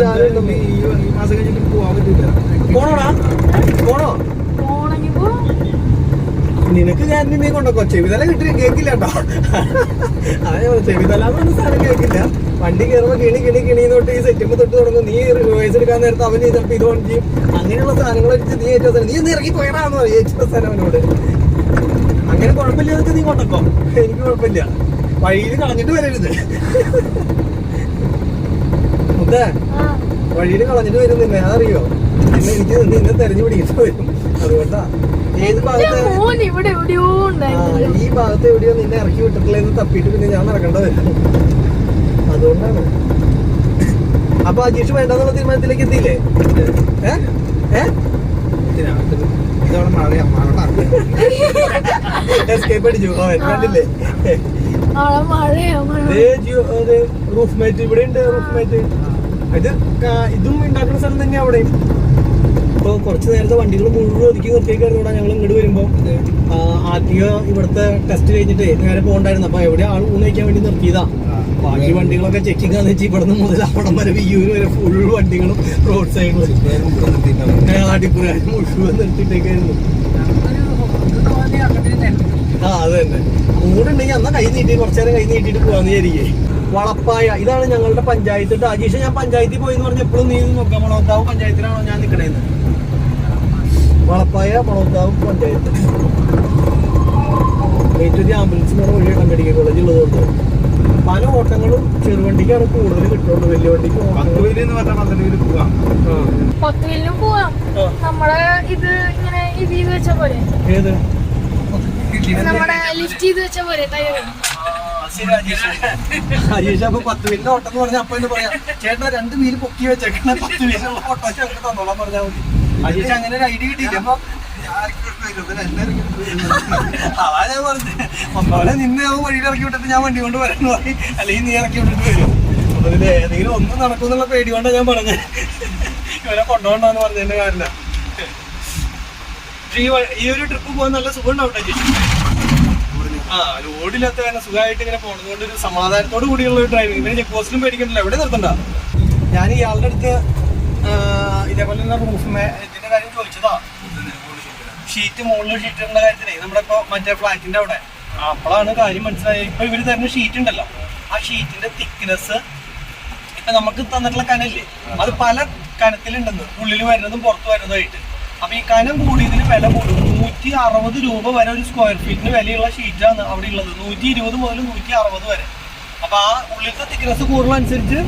ഈ മാസം കഴിഞ്ഞിട്ട് പോവാൻ പറ്റില്ല. പോണോടാ? പോണോ? നിനക്ക് ഞാൻ നീ കൊണ്ടോ ചെവിതല കിട്ടി കേക്കില്ല കേട്ടോ. അതെ ചെവിതല എന്ന് പറഞ്ഞ സാധനം കേക്കില്ല. വണ്ടി കയറുമ്പോ കിണി തൊട്ട് ഈ സെറ്റുമ്പോ തൊട്ട് തുടങ്ങും. നീ റിവേഴ്സ് എടുക്കാൻ നേരത്തെ അവന് ചിലപ്പോൾ ഇത് ഓൺ ചെയ്യും. അങ്ങനെയുള്ള സാധനങ്ങൾ വെച്ച് നീ ഏറ്റവും സ്ഥലം നീ ഒന്ന് ഇറങ്ങി പോയടാന്ന് പറയും ഏറ്റവും സ്ഥലം അവനോട്. അങ്ങനെ കുഴപ്പമില്ല നീ കൊണ്ടോ, എനിക്ക് കുഴപ്പമില്ല. വഴിയിൽ കളഞ്ഞിട്ട് വരരുത് മുത്തേ, വഴിയിൽ കളഞ്ഞിട്ട് വരും നിന്നെ, അതറിയോ? പിന്നെ എനിക്ക് നിന്നെ തെരഞ്ഞു പിടിച്ചിട്ട് വരും. അതുകൊണ്ടാ ഏത് ഭാഗത്ത് ഈ ഭാഗത്ത് എവിടെയോ നിന്നെ ഇറക്കി വിട്ടിട്ടില്ലെന്ന് തപ്പിയിട്ട് പിന്നെ ഞാൻ നടക്കേണ്ട വരും. അതുകൊണ്ടാണ്. അപ്പൊ അജീഷ് വേണ്ടെന്നുള്ള തീരുമാനത്തിലേക്ക് എത്തിയില്ലേ? എസ്കേപ്പ് അടിച്ചു കണ്ടില്ലേ? റൂഫ് മാറ്റ് ഇവിടെ ഉണ്ട്. റൂഫ് മാറ്റ് ഇതും ഉണ്ടാക്കുന്ന സ്ഥലം തന്നെയാ അവിടെയും. അപ്പൊ കുറച്ച് നേരത്തെ വണ്ടികൾ മുഴുവൻ ഒതുക്കി നിർത്തിയേക്കായിരുന്നു. ഞങ്ങൾ ഇങ്ങോട്ട് വരുമ്പോ ആദ്യം ഇവിടുത്തെ ടെസ്റ്റ് കഴിഞ്ഞിട്ട് നേരെ പോകണ്ടായിരുന്നു. അപ്പൊ എവിടെ ആൾ ഊണ് കഴിക്കാൻ വേണ്ടി നിർത്തിയതാ. ബാക്കി വണ്ടികളൊക്കെ ചെക്കിംഗ് ആണെന്ന് വെച്ചാൽ ഇവിടുന്ന് മുതൽ അവിടം വരെ വിയൂര് വരെ ഫുൾ വണ്ടികളും റോഡ് സൈഡിൽ അടിപ്പുരാനും മുഴുവൻ നിർത്തിയിട്ടേക്കായിരുന്നു. അത് തന്നെ. മൂടുണ്ടെങ്കിൽ അന്നാ കൈ നീട്ടി കുറച്ചു നേരം കൈ നീട്ടിട്ട് പോവാന്ന് വിചാരിക്കേ. വളപ്പായ ഇതാണ് ഞങ്ങളുടെ പഞ്ചായത്ത്. അജീഷ ഞാൻ പഞ്ചായത്തിൽ പോയി എന്ന് പറഞ്ഞ എപ്പോഴും നീ നോക്കാം. മണോത്താവ് പഞ്ചായത്തിലാണോ ഞാൻ നിൽക്കണേന്ന്? വളപ്പായ മണോത്താവ് പഞ്ചായത്ത്. ഏറ്റവും ആംബുലൻസ് പോണ വഴിയാണ് മെഡിക്കൽ കോളേജ് ഉള്ളതുകൊണ്ട് പല ഓട്ടങ്ങളും ചെറുവണ്ടിക്കാണ് കൂടുതൽ കിട്ടുള്ളൂ. വലിയ വണ്ടിക്ക് പോവാം. നമ്മളെ ഇത് ഇങ്ങനെ ഇത് ചെയ്ത് വെച്ച പോലെ, ഏത് നമ്മുടെ ലിഫ്റ്റ് ചെയ്ത് വെച്ച പോലെ അജീഷ. അപ്പൊ 10 വീലിന്റെ ഓട്ടം എന്ന് പറഞ്ഞാൽ അപ്പൊ എന്ന് പറയാം, ചേട്ടാ 2 വീല് പൊക്കി വെച്ചേക്കണ 10 വീലുള്ള ഓട്ടോ ഞങ്ങൾക്ക് തന്നോളാൻ പറഞ്ഞാൽ മതി. അജീഷ അങ്ങനെ ഒരു ഐഡിയ കിട്ടിയില്ല. അപ്പൊ അതാ ഞാൻ പറഞ്ഞത്, ഒന്നോലെ നിന്നെ വഴിയിൽ ഇറക്കി വിട്ടിട്ട് ഞാൻ വണ്ടി കൊണ്ട് വരാൻ പറയും, അല്ലെങ്കിൽ നീ ഇറക്കി വിട്ടിട്ട് വരും. അപ്പൊ ഇതിൽ ഏതെങ്കിലും ഒന്നും നടക്കുന്നുള്ള പേടി കൊണ്ടാണ് ഞാൻ പറഞ്ഞത്. ഇവരെ കൊണ്ടുപോകണ്ടെന്ന് പറഞ്ഞതിന്റെ കാര്യമില്ല. ഈ ഒരു ട്രിപ്പ് പോകാൻ നല്ല സുഖം ഉണ്ടാവട്ടെ ചേച്ചി. ലോഡില്ലാത്ത കാരണം സുഖമായിട്ട് ഇങ്ങനെ പോകുന്നത് കൊണ്ട് ഒരു സമാധാനത്തോട് കൂടിയുള്ള ഒരു ഡ്രൈവിംഗ്. പിന്നെ ചെക്ക് പോസ്റ്റിലും പേടിക്കണ്ടല്ലോ, എവിടെ നിർത്തണ്ട. ഞാൻ ഇയാളുടെ അടുത്ത് ഇതേപോലെ റൂഫ് ഇതിന്റെ കാര്യം ചോദിച്ചതാ. ഷീറ്റ് മുകളിൽ ഷീറ്റ് ഇടുന്ന കാര്യത്തിലേ നമ്മുടെ ഇപ്പൊ മറ്റേ ഫ്ലാറ്റിന്റെ അവിടെ അപ്പോഴാണ് കാര്യം മനസ്സിലായത്. ഇപ്പൊ ഇവര് തരുന്ന ഷീറ്റ് ഉണ്ടല്ലോ, ആ ഷീറ്റിന്റെ തിക്നെസ് ഇപ്പൊ നമുക്ക് തന്നിട്ടുള്ള കനല്ലേ അത് പല കനത്തിലുണ്ടെന്ന്, ഉള്ളിൽ വരുന്നതും പുറത്ത് വരുന്നതായിട്ട്. അപ്പൊ ഈ കനം കൂടിയതിന് വില കൂടും. 160 രൂപ വരെ ഒരു സ്ക്വയർ ഫീറ്റിന് വിലയുള്ള ഷീറ്റാണ് അവിടെ ഉള്ളത്. 120 മുതൽ 160 വരെ. അപ്പൊ ആ ഉള്ളിലത്തെ തിക്നെസ് കൂടുതലനുസരിച്ച്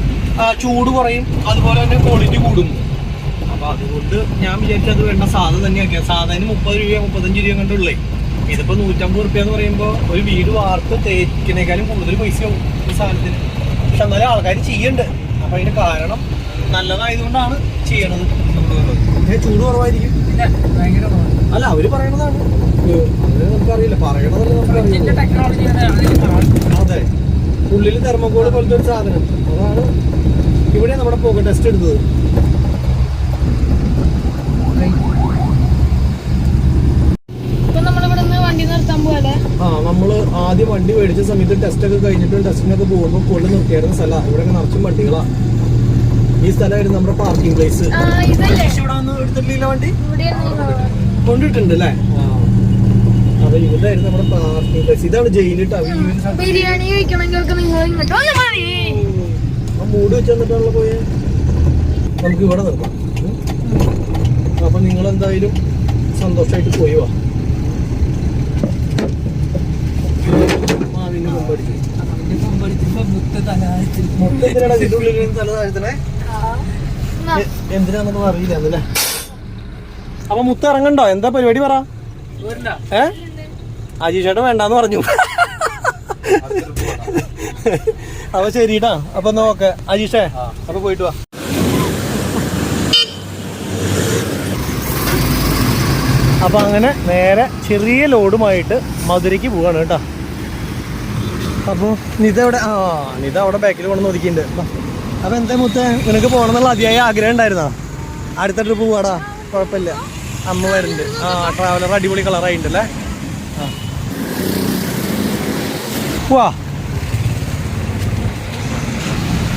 ചൂട് കുറയും, അതുപോലെ തന്നെ ക്വാളിറ്റി കൂടും. അപ്പൊ അതുകൊണ്ട് ഞാൻ വിചാരിച്ചത് വേണ്ട സാധ തന്നെയാക്കിയാൽ. സാധാരണ 30 രൂപ 35 രൂപ കണ്ടുള്ളേ. ഇതിപ്പോ 150 രൂപ എന്ന് പറയുമ്പോ ഒരു വീട് വാർത്ത് തേക്കിനേക്കാളും കൂടുതൽ പൈസയാവും ഈ സാധനത്തിന്. പക്ഷെ എന്നാലും ആൾക്കാർ ചെയ്യണ്ട്. അപ്പൊ അതിന്റെ കാരണം നല്ലതായതുകൊണ്ടാണ് ചെയ്യണത്. ചൂട് കുറവായിരിക്കും. അല്ല അവര് പറയണതാണ്, അത് നമുക്കറിയില്ല. പറയണതല്ലേ നമുക്കറിയില്ല. അതെ, ഉള്ളിൽ തെർമോകോൾ പോലത്തെ ഒരു സാധനം. അതാണ് ഇവിടെ നമ്മുടെ പുക ടെസ്റ്റ് എടുത്തത്. നമ്മള് ആദ്യം വണ്ടി മേടിച്ച സമയത്ത് ടെസ്റ്റ് ഒക്കെ കഴിഞ്ഞിട്ട് ടെസ്റ്റിനൊക്കെ പോകുമ്പോൾ കൊള്ളു നിർത്തിയായിരുന്ന സ്ഥലം. ഇവിടെ നിറച്ചും വണ്ടികളാ. ഈ സ്ഥലമായിരുന്നു നമ്മുടെ പാർക്കിംഗ് പ്ലേസ്. ഇവിടെ ഒന്നും എടുത്തിട്ടില്ല, വണ്ടി കൊണ്ടിട്ടുണ്ട് അല്ലേ? അപ്പൊ ഇവിടെയായിരുന്നു നമ്മുടെ പാർക്കിംഗ് പ്ലേസ്. ഇതാണ് ജയിലിട്ടാ. ബിരിയാണി കഴിക്കണമെങ്കിൽ മൂട് വെച്ച് തന്നിട്ടാണല്ലോ പോയെ. നമുക്ക് ഇവിടെ നിർത്താം. അപ്പൊ നിങ്ങൾ എന്തായാലും സന്തോഷമായിട്ട് പോയി വാ. എന്തിനാന്നൊന്നും അറിയില്ല അതല്ലേ. അപ്പൊ മുത്ത് ഇറങ്ങണ്ടോ? എന്താ പരിപാടി പറ. അജീഷേട്ടൻ വേണ്ടാന്ന് പറഞ്ഞു. അപ്പൊ ശരിട്ടാ. അപ്പൊ നോക്കെ അജീഷേ, അപ്പൊ പോയിട്ട് വാ. അപ്പൊ അങ്ങനെ നേരെ ചെറിയ ലോഡുമായിട്ട് മധുരയ്ക്ക് പോവാണ് കേട്ടോ. അപ്പൊ നിത എവിടെ? നിത അവിടെ ബാക്കിൽ കൊണ്ടു ഒതുക്കിയിട്ടുണ്ട്. അപ്പൊ എന്താ മുത്തേ, നിനക്ക് പോകണമെന്നുള്ള അതിയായ ആഗ്രഹം ഉണ്ടായിരുന്നോ? അടുത്ത ട്രിപ്പ് പോവാടാ, കുഴപ്പമില്ല. അമ്മ വരുന്നുണ്ട്. ട്രാവലർ അടിപൊളി കളറായിട്ടുണ്ടല്ലേ. പോവാ.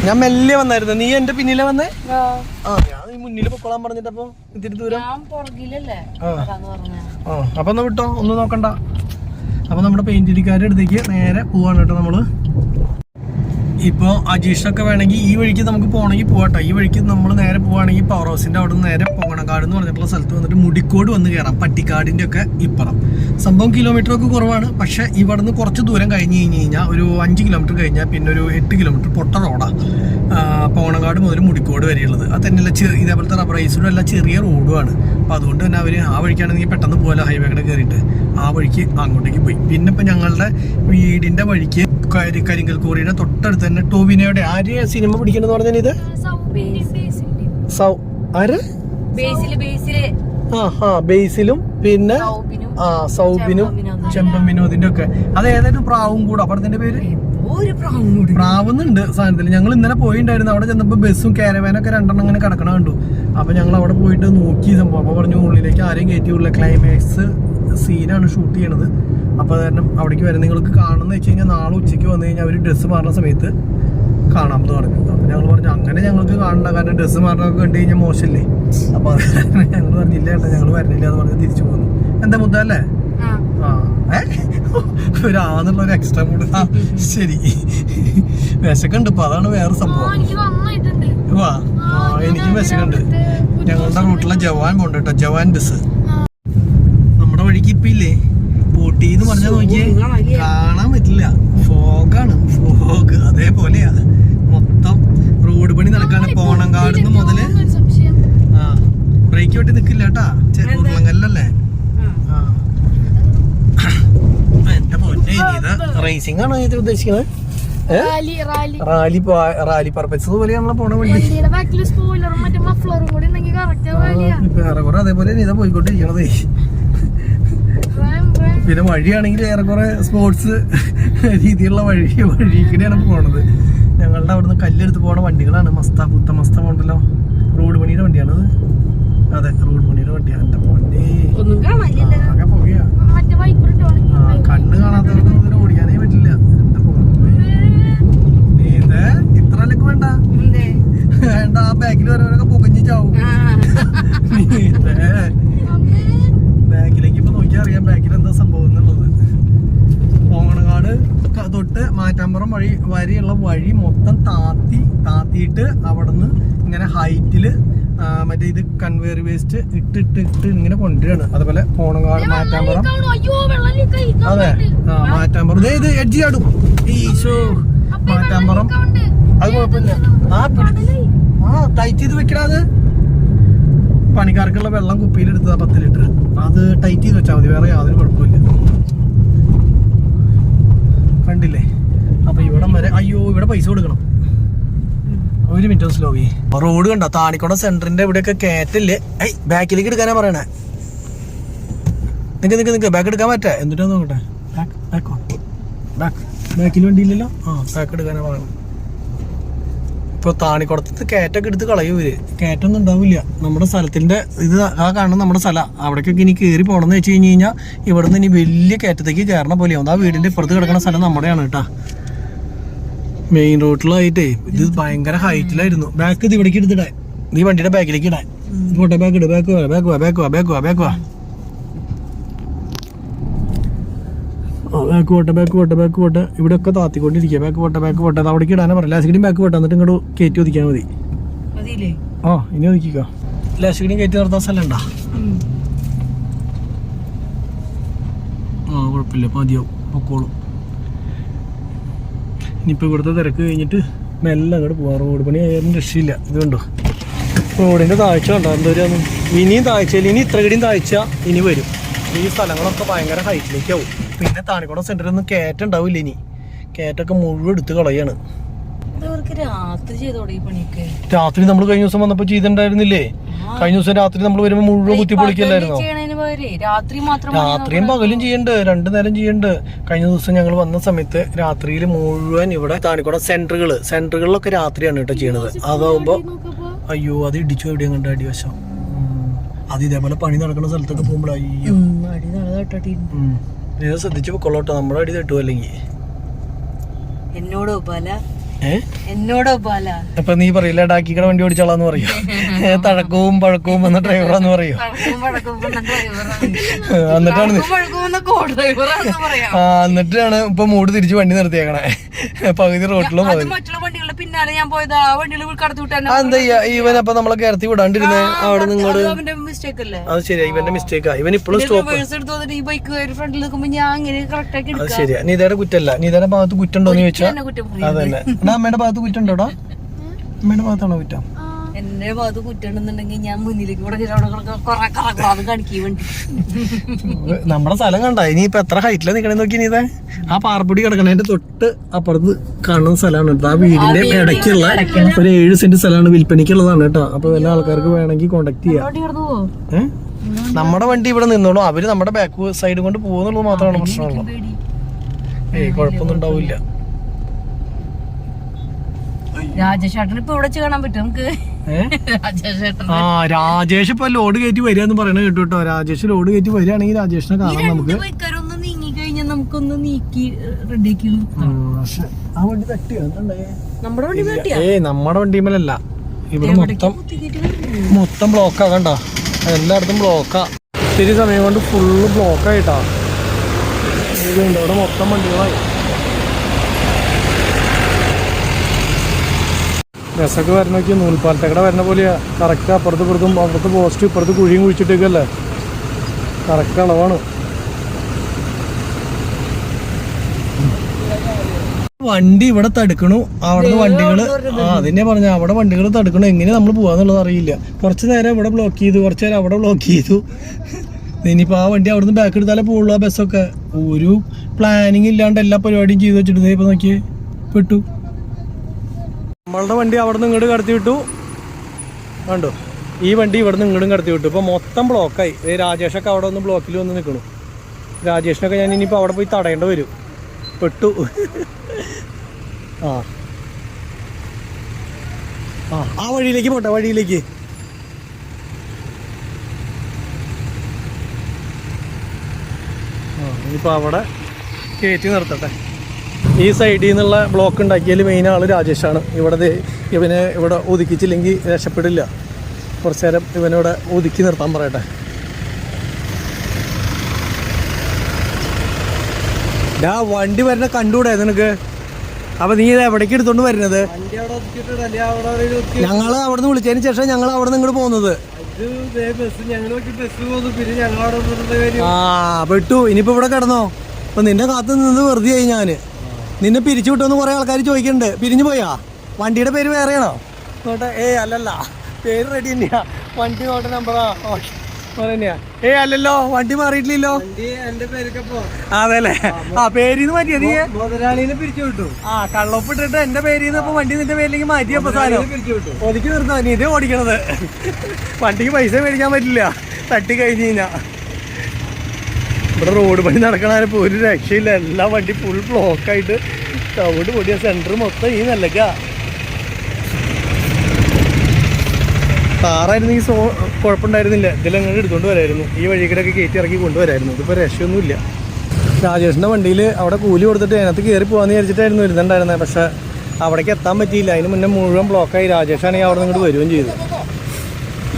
ഞാൻ മെല്ലെ വന്നായിരുന്നു. നീ എന്റെ പിന്നിലെ വന്നേ? ഞാൻ ഈ മുന്നിൽ പൊക്കോളാൻ പറഞ്ഞിട്ടപ്പോ ഇത്തിരി ദൂരം ഞാൻ പുറകിലല്ലേ അതാന്ന് പറഞ്ഞ. അപ്പൊ എന്നാ വിട്ടോ, ഒന്നും നോക്കണ്ട. അപ്പൊ നമ്മുടെ പെയിന്റിരിക്കാരുടെ അടുത്തേക്ക് നേരെ പോവാണ് കേട്ടോ നമ്മള്. ഇപ്പോൾ അജീഷൊക്കെ വേണമെങ്കിൽ ഈ വഴിക്ക് നമുക്ക് പോകണമെങ്കിൽ പോകട്ടെ. ഈ വഴിക്ക് നമ്മൾ നേരെ പോവുകയാണെങ്കിൽ പവർ ഹൗസിൻ്റെ അവിടെ നിന്ന് നേരെ പൊങ്ങണക്കാട് എന്ന് പറഞ്ഞിട്ടുള്ള സ്ഥലത്ത് വന്നിട്ട് മുടിക്കോട് വന്ന് കയറാം. പട്ടിക്കാടിൻ്റെ ഒക്കെ ഇപ്പുറം സംഭവം കിലോമീറ്ററൊക്കെ കുറവാണ്. പക്ഷേ ഇവിടെ നിന്ന് കുറച്ച് ദൂരം കഴിഞ്ഞ് കഴിഞ്ഞാൽ ഒരു 5 കിലോമീറ്റർ കഴിഞ്ഞാൽ പിന്നെ ഒരു 8 കിലോമീറ്റർ പൊട്ട റോഡാണ് പോണങ്ങാട് മുതൽ മുടിക്കോട് വരെയുള്ളത്. അത് തന്നെയല്ല ഇതേപോലത്തെ റബ്ബറൈസ്ഡും എല്ലാം ചെറിയ റോഡുമാണ്. അപ്പോൾ അതുകൊണ്ട് തന്നെ അവർ ആ വഴിക്കാണെങ്കിൽ പെട്ടെന്ന് പോകാമല്ലോ, ഹൈവേ കൂടെ കയറിയിട്ട് ആ വഴിക്ക് അങ്ങോട്ടേക്ക് പോയി. പിന്നെ ഇപ്പം ഞങ്ങളുടെ വീടിൻ്റെ വഴിക്ക് കരിങ്കൽ കോറിയുടെ തൊട്ടടുത്ത് തന്നെ ടോവിനോയുടെ ആര് സിനിമ പിടിക്കണെന്ന് പറഞ്ഞാൽ ഇത് ബേസിലും പിന്നെ സൗബിനും ചെമ്പൻ വിനോദിന്റെ ഒക്കെ. അത് ഏതായാലും പ്രാവും കൂടെ അപ്പഴത്തിന്റെ പേര് പ്രാവുന്നുണ്ട് സാധനത്തിൽ. ഞങ്ങൾ ഇന്നലെ പോയിണ്ടായിരുന്നു. അവിടെ ചെന്നപ്പോ ബസ്സും കാരവാനൊക്കെ 2 അങ്ങനെ കിടക്കണ കണ്ടു. അപ്പൊ ഞങ്ങൾ അവിടെ പോയിട്ട് നോക്കി സംഭവം. അപ്പൊ പറഞ്ഞു ഉള്ളിലേക്ക് ആരെയും കയറ്റിയുള്ള ക്ലൈമാക്സ് സീനാണ് ഷൂട്ട് ചെയ്യണത്. അപ്പൊ കാരണം അവിടേക്ക് വരെ നിങ്ങൾക്ക് കാണുന്ന വെച്ച് കഴിഞ്ഞാൽ നാളെ ഉച്ചയ്ക്ക് വന്നു കഴിഞ്ഞാൽ അവർ ഡ്രസ്സ് മാറുന്ന സമയത്ത് കാണാമെന്ന് പറഞ്ഞു. അപ്പൊ ഞങ്ങൾ പറഞ്ഞു അങ്ങനെ ഞങ്ങൾക്ക് കാണണ്ട, കാരണം ഡ്രസ്സ് മാറണമൊക്കെ കണ്ടു കഴിഞ്ഞാൽ മോശമല്ലേ. അപ്പൊ അത് കാരണം ഞങ്ങൾ പറഞ്ഞില്ല കേട്ടോ, ഞങ്ങൾ വരുന്നില്ല എന്ന് പറഞ്ഞ് തിരിച്ചു പോന്നു. എന്താ മുത്തല്ലേ ഒരാന്നുള്ള ഒരു എക്സ്ട്രാ മൂഡ്. ശരി, വിശക്കുണ്ട്. ഇപ്പൊ അതാണ് വേറെ സംഭവം. വാ, എനിക്കും വിശക്കുണ്ട്. ഞങ്ങളുടെ റൂട്ടിലെ ജവാൻ പോണ്ട് കേട്ടോ, ജവാൻ ബസ്. നമ്മുടെ വഴിക്ക് ഇപ്പൊ ഇല്ലേ ഊട്ടി എന്ന് പറഞ്ഞാൽ നോക്കിയേ കാണാൻ പറ്റില്ല. ഫോഗാണ്, ഫോഗ്. അതേപോലെയാ മൊത്തം റോഡ് പണി നടക്കാണ്. പോണങ്കാടുന്ന് മുതല് ബ്രേക്ക് വെട്ടി നിക്കില്ല കേട്ടാ, ഉരുളങ്കല്ലല്ലേ. എന്റെ പൊന്നെ, ഇത് റേസിംഗ് ആണോ ഇത് ഉദ്ദേശിക്കുന്നത്? റാലി പർപ്പസ് പോലെയാണല്ലോ പോണ വണ്ടി. ഏറെക്കുറെ അതേപോലെ ഇതാ പോയിക്കൊണ്ടിരിക്കണതേ. പിന്നെ വഴിയാണെങ്കിൽ ഏറെക്കുറെ സ്പോർട്സ് രീതിയിലുള്ള വഴിക്കൂടെയാണ് പോണത്. ഞങ്ങളുടെ അവിടുന്ന് കല്ലെടുത്ത് പോണ വണ്ടികളാണ്. പുത്തമസ്ത ഉണ്ടല്ലോ, റോഡ് പണിയുടെ വണ്ടിയാണത്. അതെ, റോഡ് പണിയുടെ വണ്ടിയാണ്. എന്റെ പൊന്നെ, ആകെ പോകയാ. കണ്ണ് കാണാത്തവർക്ക് ഇതിനെ ഓടിക്കാനേ പറ്റില്ല. എന്റെ പൊന്നെ, ഇത് ഇത്ര ലക്ക് വേണ്ട വേണ്ട. ആ ബാക്കിൽ വരവരൊക്കെ പൊകഞ്ഞു ചാവും. ബാക്കിലേക്ക് ഇപ്പൊ നോക്കിയാൽ അറിയാം ബാക്കിൽ എന്താ സംഭവം എന്നുള്ളത്. പോങ്ങണങ്ങാട് തൊട്ട് മാറ്റാമ്പുറം വരെയുള്ള വഴി മൊത്തം താത്തിയിട്ട് അവിടെ നിന്ന് ഇങ്ങനെ ഹൈറ്റില് മറ്റേ ഇത് കൺവെയർ വേസ്റ്റ് ഇട്ടിട്ട് ഇങ്ങനെ കൊണ്ടുവരികയാണ്. അതുപോലെ പോണങ്ങാട് മാറ്റാമ്പുറം, അതെ മാറ്റാമ്പുറം ഇത് എഡ്ജി ചാടും. ഈശോ, മാറ്റാമ്പുറം അത് കുഴപ്പമില്ല. ടൈറ്റ് ചെയ്ത് വെക്കണത് പണിക്കാർക്കുള്ള വെള്ളം കുപ്പിയിലെടുത്തതാ 10 ലിറ്റർ. അത് ടൈറ്റ് ചെയ്ത് വെച്ചാൽ മതി, വേറെ യാതൊരു കുഴപ്പമില്ല. കണ്ടില്ലേ? അപ്പൊ ഇവിടം വരെ അയ്യോ, ഇവിടെ പൈസ കൊടുക്കണം. 1 മിനിറ്റ് സ്ലോ ചെയ്യ്. റോഡ് കണ്ടോ, താണിക്കോട സെന്ററിന്റെ ഇവിടെയൊക്കെ കയറ്റില്ലേ. ബാക്കിലേക്ക് എടുക്കാനാ പറയണേ. നിക്ക് ബാക്ക് എടുക്കാൻ പറ്റേ? എന്നിട്ടാ നോക്കട്ടെ. ബാക്കിൽ വണ്ടിയില്ലല്ലോ. ബാക്ക് എടുക്കാനാ പറയണം. ഇപ്പൊ താണിക്കുടത്ത് കയറ്റൊക്കെ എടുത്ത് കളയും ഇവര്. കയറ്റൊന്നും ഉണ്ടാവില്ല. നമ്മുടെ സ്ഥലത്തിന്റെ ഇത് ആ കാണുന്ന നമ്മുടെ സ്ഥലം. അവിടേക്കൊക്കെ ഇനി കയറി പോകണമെന്ന് വെച്ച് കഴിഞ്ഞ് കഴിഞ്ഞാൽ ഇവിടെ നിന്ന് ഇനി വലിയ കയറ്റത്തേക്ക് കയറണ പോലെയാവും. ആ വീടിന്റെ ഇപ്പുറത്ത് കിടക്കുന്ന സ്ഥലം നമ്മുടെയാണ് കേട്ടാ. മെയിൻ റോഡിലായിട്ടേ ഇത് ഭയങ്കര ഹൈറ്റിലായിരുന്നു. ബാക്ക് ഇത് ഇവിടേക്ക് എടുത്തിടാൻ, ഈ വണ്ടിയുടെ ബാക്കിലേക്ക് ഇടാൻ. പോട്ടെ, ബാക്ക് ഇട്, ബാക്ക് വാ. ബാക്ക് പോട്ടെ. ഇവിടെ ഒക്കെ താത്തിക്കൊണ്ടിരിക്കുക. ബാക്ക് പോട്ടെ. അത് അവിടേക്ക് ഇടാനാ പറയാം. ലാസ്റ്റ് ബാക്ക് പോട്ടെ, എന്നിട്ട് ഇങ്ങോട്ട് കയറ്റി ഒതുക്കിയാൽ മതി. ഇനി ഒതുക്കിക്കോ. ലാസ്റ്റ് കയറ്റി നിർത്താൻ സ്ഥലം ഉണ്ടാ? കുഴപ്പമില്ല, മതിയാവും, പൊക്കോളും. ഇനിയിപ്പോൾ ഇവിടുത്തെ തിരക്ക് കഴിഞ്ഞിട്ട് മെല്ലെ അങ്ങോട്ട് പോവാം. റോഡ് പണി ആയാലും രക്ഷയില്ല. ഇത് കണ്ടോ റോഡിൻ്റെ താഴ്ച കണ്ടോ എന്തോരാന്ന്. ഇനിയും താഴ്ചയില്ല, ഇനി ഇത്ര കടിയും താഴ്ച ഇനി വരും. ഈ സ്ഥലങ്ങളൊക്കെ ഭയങ്കര ഹൈറ്റിലേക്ക് ആവും. പിന്നെ താണിക്കോട സെന്ററിൽ ഒന്നും കയറ്റം ഉണ്ടാവില്ല. ഇനി കയറ്റൊക്കെ മുഴുവൻ എടുത്ത് കളയാണ്. രാത്രി നമ്മൾ കഴിഞ്ഞ ദിവസം വന്നപ്പോ ചെയ്തിട്ടുണ്ടായിരുന്നില്ലേ? കഴിഞ്ഞ ദിവസം രാത്രി നമ്മൾ വരുമ്പോ മുഴുവൻ കുത്തി പൊളിക്കല്ലായിരുന്നോ? രാത്രിയും പകലും ചെയ്യണ്ട്, 2 നേരം ചെയ്യണ്ട്. കഴിഞ്ഞ ദിവസം ഞങ്ങൾ വന്ന സമയത്ത് രാത്രിയിൽ മുഴുവൻ ഇവിടെ താണിക്കോട സെന്ററുകളിലൊക്കെ രാത്രിയാണ് കേട്ടോ ചെയ്യണത്. അതാവുമ്പോ അയ്യോ, അത് ഇടിച്ചു എവിടെയും കണ്ട അടിവശം. അത് ഇതേപോലെ പണി നടക്കുന്ന സ്ഥലത്തൊക്കെ പോകുമ്പോഴയ്യോ ഇത് ശ്രദ്ധിച്ചു പൊക്കോളൂട്ടോ, നമ്മുടെ അടി തട്ടുമോ അല്ലെങ്കിൽ. എന്നോട് പല എന്നോടൊപ്പം അല്ല. അപ്പൊ നീ പറയില്ല ഡാക്കിക്കട വണ്ടി ഓടിച്ചോളാന്ന് പറയോ? തഴക്കവും പഴക്കവും വന്ന ഡ്രൈവറാന്ന് പറയോ? എന്നിട്ടാണ് എന്നിട്ടാണ് ഇപ്പൊ മൂട് തിരിച്ച് വണ്ടി നിർത്തിയേക്കണേ പകുതി റോട്ടിലും. പിന്നാലെ ഞാൻ പോയത് ആ വണ്ടിയിൽ കടത്തി വിട്ടാൻ. എന്താ ചെയ്യാ ഇവൻ അപ്പൊ നമ്മളെ കയർത്തി വിടാണ്ടിരുന്നേ അവിടെ നിങ്ങോട്? മിസ്റ്റേക്ക് അല്ലേ അത് ശരിയാ, ഇവന്റെ മിസ്റ്റേക്കാ. ഇവൻ ഇപ്പോഴും സ്റ്റോപ്പ്. ഈ ബൈക്ക് ഫ്രണ്ടിൽ നിൽക്കുമ്പോ ഞാൻ അങ്ങനെ കറക്റ്റ് ആക്കി അത് ശരിയാ. നീതയുടെ കുറ്റല്ല. നീതയുടെ ഭാഗത്ത് കുറ്റുണ്ടോന്ന് ചോദിച്ചാ അതന്നെ. എന്നാ അമ്മയുടെ ഭാഗത്ത് കുറ്റുണ്ടോടാ? അമ്മയുടെ ഭാഗത്താണോ കുറ്റം? എന്റെ ഭാഗത്ത് കുറ്റുണ്ടെന്നുണ്ടെങ്കിൽ ഞാൻ മുന്നിലേക്ക് കൂടെ കാണിക്കാൻ വേണ്ടി. നമ്മുടെ സ്ഥലം കണ്ട ഇനിയിപ്പൊ എത്ര ഹൈറ്റിലാ നിക്കണേ നോക്കി. നീത ആ പാറപ്പൊടി കിടക്കണതിന്റെ തൊട്ട് അപ്പുറത്ത് കാണുന്ന സ്ഥലമാണ്. ആ വീടിന്റെ ഇടയ്ക്കുള്ള ഒരു 7 സെന്റ് സ്ഥലമാണ് വിൽപ്പനയ്ക്കുള്ളതാണ് കേട്ടോ. അപ്പൊ വല്ല ആൾക്കാർക്ക് വേണമെങ്കിൽ കോണ്ടാക്ട് ചെയ്യാം. നമ്മുടെ വണ്ടി ഇവിടെ നിന്നോളൂ, അവര് നമ്മുടെ ബാക്ക് സൈഡ് കൊണ്ട് പോകുന്നുള്ളത് മാത്രമാണ് പ്രശ്നമുള്ളൂ. കുഴപ്പമൊന്നും ഉണ്ടാവില്ല. രാജേഷേട്ടൻ ഇപ്പൊ ഇവിടെ കാണാൻ പറ്റും നമുക്ക്. ആ രാജേഷ് ഇപ്പൊ ലോഡ് കയറ്റി വരികയെന്ന് പറയണ കേട്ടു കേട്ടോ. രാജേഷ് ലോഡ് കയറ്റി വരികയാണെങ്കിൽ രാജേഷിനെ കാണാം നമുക്ക്. ബൈക്കാരൊന്ന് നീങ്ങി കഴിഞ്ഞാൽ നമുക്കൊന്ന് നീക്കി റെഡിയാക്കി. ആ വണ്ടി തട്ടിയോ? നമ്മുടെ വണ്ടി തട്ടിയാ? നമ്മുടെ വണ്ടിമേലല്ല, ഇവിടെ മൊത്തം ബ്ലോക്കാ. കണ്ട എല്ലായിടത്തും ബ്ലോക്കാ. ഇത്തിരി സമയം കൊണ്ട് ഫുള്ള് ബ്ലോക്കായിട്ടാ. ഇവിടെ മൊത്തം വണ്ടികളായി. ബസ്സൊക്കെ വരണ നോക്കി നൂൽപ്പാലത്തക്കട വരണ പോലെയാ. കറക്റ്റ് അപ്പുറത്ത് ഇപ്പുറത്തും, അപ്പുറത്ത് പോസ്റ്റ് ഇപ്പുറത്ത് കുഴിയും കുഴിച്ചിട്ടേക്കല്ലേ. കറക്റ്റ് അളവാണ്. വണ്ടി ഇവിടെ തടുക്കണു, അവിടുന്ന് വണ്ടികള്. അതിനെ പറഞ്ഞ അവിടെ വണ്ടികൾ തടുക്കണു. എങ്ങനെ നമ്മൾ പോവാന്നുള്ളത് അറിയില്ല. കുറച്ച് നേരം ഇവിടെ ബ്ലോക്ക് ചെയ്തു, കുറച്ച് നേരം അവിടെ ബ്ലോക്ക് ചെയ്തു. ഇനിയിപ്പോ ആ വണ്ടി അവിടുന്ന് ബാക്ക് എടുത്താലേ പോകുള്ളൂ. ആ ബസ്സൊക്കെ ഒരു പ്ലാനിങ് ഇല്ലാണ്ട് എല്ലാ പരിപാടിയും ചെയ്ത് വെച്ചിട്ട് ഇപ്പൊ നോക്കി പെട്ടു. നമ്മളുടെ വണ്ടി അവിടെ നിന്ന് ഇങ്ങോട്ട് കടത്തി വിട്ടു. കണ്ടോ, ഈ വണ്ടി ഇവിടെ നിന്ന് ഇങ്ങോട്ടും കടത്തി വിട്ടു. ഇപ്പൊ മൊത്തം ബ്ലോക്കായി. രാജേഷൊക്കെ അവിടെ ഒന്ന് ബ്ലോക്കിൽ വന്ന് നിൽക്കണു. രാജേഷിനൊക്കെ ഞാൻ ഇനിയിപ്പോൾ അവിടെ പോയി തടയേണ്ടി വരും. പെട്ടു. ആ വഴിയിലേക്ക് പോട്ടെ, വഴിയിലേക്ക്. ഇനിയിപ്പോൾ അവിടെ കയറ്റി നിർത്തട്ടെ. ഈ സൈഡിൽ നിന്നുള്ള ബ്ലോക്ക് ഉണ്ടാക്കിയാൽ മെയിൻ ആൾ രാജേഷാണ്. ഇവനെ ഇവിടെ ഒതുക്കിച്ചില്ലെങ്കിൽ രക്ഷപ്പെടില്ല. കുറച്ച് നേരം ഇവനിവിടെ ഒതുക്കി നിർത്താൻ പറയട്ടെ. വണ്ടി വരുന്ന കണ്ടുകൂടെ നിനക്ക്? അപ്പൊ നീ ഇത് എവിടേക്ക് എടുത്തോണ്ട് വരുന്നത്? ഞങ്ങള് അവിടെ നിന്ന് വിളിച്ചതിന് ശേഷം ഞങ്ങൾ അവിടെ നിന്ന് ഇങ്ങോട്ട് പോകുന്നത്. പെട്ടു. ഇനിയിപ്പോ ഇവിടെ കിടന്നോ? അപ്പൊ നിന്റെ കാത്ത് നിന്ന് വെറുതെ ആയി. ഞാന് നിന്നെ പിരിച്ചു വിട്ടോന്ന് കുറെ ആൾക്കാർ ചോദിക്കണ്ട്. പിരിഞ്ഞു പോയാ? വണ്ടിയുടെ പേര് വേറെയാണോ? നോട്ടെ. അല്ലല്ല, പേര് റെഡി തന്നെയാ. വണ്ടി നോട്ടെ നമ്പറാ തന്നെയാ. അല്ലല്ലോ, വണ്ടി മാറിയിട്ടില്ലല്ലോ. അതെല്ലേ? പേരിന്ന് മാറ്റിയാ നീ? മുതലാളിനെ പിരിച്ചു വിട്ടു. കള്ളൊപ്പിട്ടിട്ട് എന്റെ പേരിന്ന് ഇപ്പൊ വണ്ടി നിന്റെ പേരിലേക്ക് മാറ്റിയപ്പോ സാധനം ഒതുക്കി നിർത്താ. നീ ഇതേ ഓടിക്കണത്. വണ്ടിക്ക് പൈസ മേടിക്കാൻ പറ്റില്ല തട്ടി കഴിഞ്ഞ് കഴിഞ്ഞാ. ഇവിടെ റോഡ് പണി നടക്കണപ്പോ ഒരു രക്ഷയില്ല. എല്ലാ വണ്ടി ഫുൾ ബ്ലോക്കായിട്ട് തവിട് പൊടിയ. സെന്റർ മൊത്തം ഈ നിലക്ക. കാറായിരുന്നെങ്കിൽ കുഴപ്പമുണ്ടായിരുന്നില്ല. ഇതിലങ്ങനെ എടുത്തുകൊണ്ട് വരായിരുന്നു. ഈ വഴിക്കടൊക്കെ കയറ്റി ഇറക്കി കൊണ്ടുവരായിരുന്നു. ഇതിപ്പോൾ രക്ഷയൊന്നുമില്ല. രാജേഷിൻ്റെ വണ്ടിയിൽ അവിടെ കൂലി കൊടുത്തിട്ട് അതിനകത്ത് കയറി പോകാമെന്ന് വിചാരിച്ചിട്ടായിരുന്നു ഇരുന്നുണ്ടായിരുന്നത്. പക്ഷേ അവിടേക്ക് എത്താൻ പറ്റിയില്ല. അതിന് മുന്നേ മുഴുവൻ ബ്ലോക്കായി. രാജേഷാണെങ്കിൽ അവിടെ നിന്ന് ഇങ്ങോട്ട് വരികയും ചെയ്തു.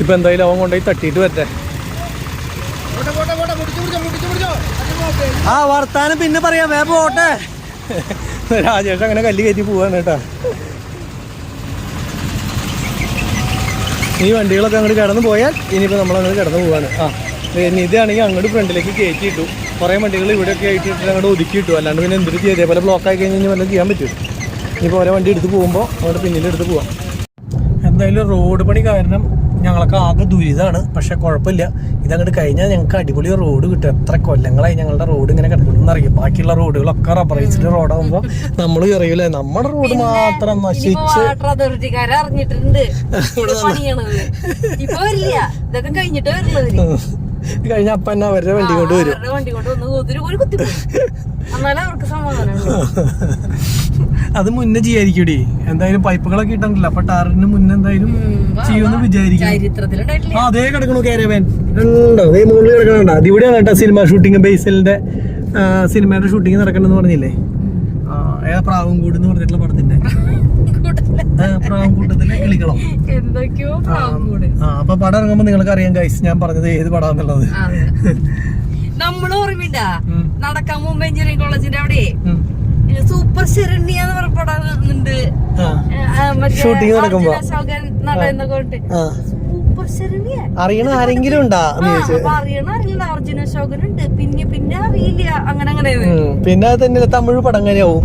ഇപ്പം എന്തായാലും അവൻ കൊണ്ടുപോയി തട്ടിയിട്ട് വരട്ടെ. വർത്താനം പിന്നെ പറയാം, വേഗം പോട്ടെ. രാജേഷ് അങ്ങനെ കല്ല് കയറ്റി പോവാണ് കേട്ടോ. ഈ വണ്ടികളൊക്കെ അങ്ങോട്ട് കിടന്ന് പോയാൽ ഇനിയിപ്പോൾ നമ്മളങ്ങോട്ട് കിടന്ന് പോവാണ്. ഇതാണെങ്കിൽ അങ്ങോട്ട് ഫ്രണ്ടിലേക്ക് കയറ്റിയിട്ടു. കുറേ വണ്ടികൾ ഇവിടെയൊക്കെ ആയിട്ട് അങ്ങോട്ട് ഒതുക്കിയിട്ടു. അല്ലാണ്ട് പിന്നെ എന്തൊരു ചെയ്തേ പോലെ ബ്ലോക്കായി കഴിഞ്ഞാൽ വല്ലതും ചെയ്യാൻ പറ്റും. ഇനിയിപ്പോൾ ഓരോ വണ്ടി എടുത്ത് പോകുമ്പോൾ അങ്ങോട്ട് പിന്നിലെടുത്ത് പോവാം. എന്തായാലും റോഡ് പണി കാരണം ഞങ്ങളൊക്കെ ആകെ ദുരിതമാണ്. പക്ഷെ കുഴപ്പമില്ല, ഇതങ്ങോട്ട് കഴിഞ്ഞാൽ ഞങ്ങൾക്ക് അടിപൊളി റോഡ് കിട്ടും. എത്ര കൊല്ലങ്ങളായി ഞങ്ങളുടെ റോഡ് ഇങ്ങനെ കിടക്കണമെന്നറിയാം. ബാക്കിയുള്ള റോഡുകളൊക്കെ റബ്ബറൈസ്ഡ് റോഡാകുമ്പോൾ നമ്മൾ അറിയില്ലേ, നമ്മുടെ റോഡ് മാത്രം നശിച്ച് കഴിഞ്ഞ അപ്പ തന്നെ അവരുടെ വണ്ടി കൊണ്ട് വരും. അത് മുന്നേ ചെയ്യായിരിക്കൂടി. എന്തായാലും പൈപ്പുകളൊക്കെ ഇട്ടണ്ടല്ലോ. അപ്പൊ ടാറിന് മുന്നേ എന്തായാലും ചെയ്യുമെന്ന് വിചാരിക്കും. അതേ കിടക്കണു കാരവാൻ ഉണ്ടോ? അതേ മുകളിൽ കിടക്കണുണ്ടോ? അതിവിടെയാണ് കേട്ടോ സിനിമ ഷൂട്ടിങ്. ബേസിലിന്റെ സിനിമയുടെ ഷൂട്ടിങ് നടക്കണമെന്ന് പറഞ്ഞില്ലേ? പ്രാവുംകൂട് എന്ന് പറഞ്ഞിട്ടുള്ള പടത്തിന്റെ പ്രാവുംകൂട്ടത്തിലെ കിളിക്കളം. എന്തൊക്കെയോ പ്രാവുംകൂട്. അപ്പൊ പടം ഇറങ്ങുമ്പോ നിങ്ങൾക്ക് അറിയാം ഗൈസ് ഞാൻ പറഞ്ഞത് ഏത് പടാന്നുള്ളത്. നമ്മൾ ഓർമ്മയില്ല നടക്കാൻ മുമ്പ് എഞ്ചിനീയറിംഗ് കോളേജിന്റെ അവിടെ സൂപ്പർ ശരണ്യ എന്ന് പറഞ്ഞ പടം ഉണ്ട്. ഷൂട്ടിങ് നടക്കുമ്പോ സൂപ്പർ ശരണ്യ അറിയണ ആരെങ്കിലും ഉണ്ടാ അറിയണ അർജുന അശോകൻ ഉണ്ട്. പിന്നെ അറിയില്ല അങ്ങനെ അങ്ങനെ. പിന്നെ അത് തന്നെയല്ല തമിഴ് പടം അങ്ങനെയാവും.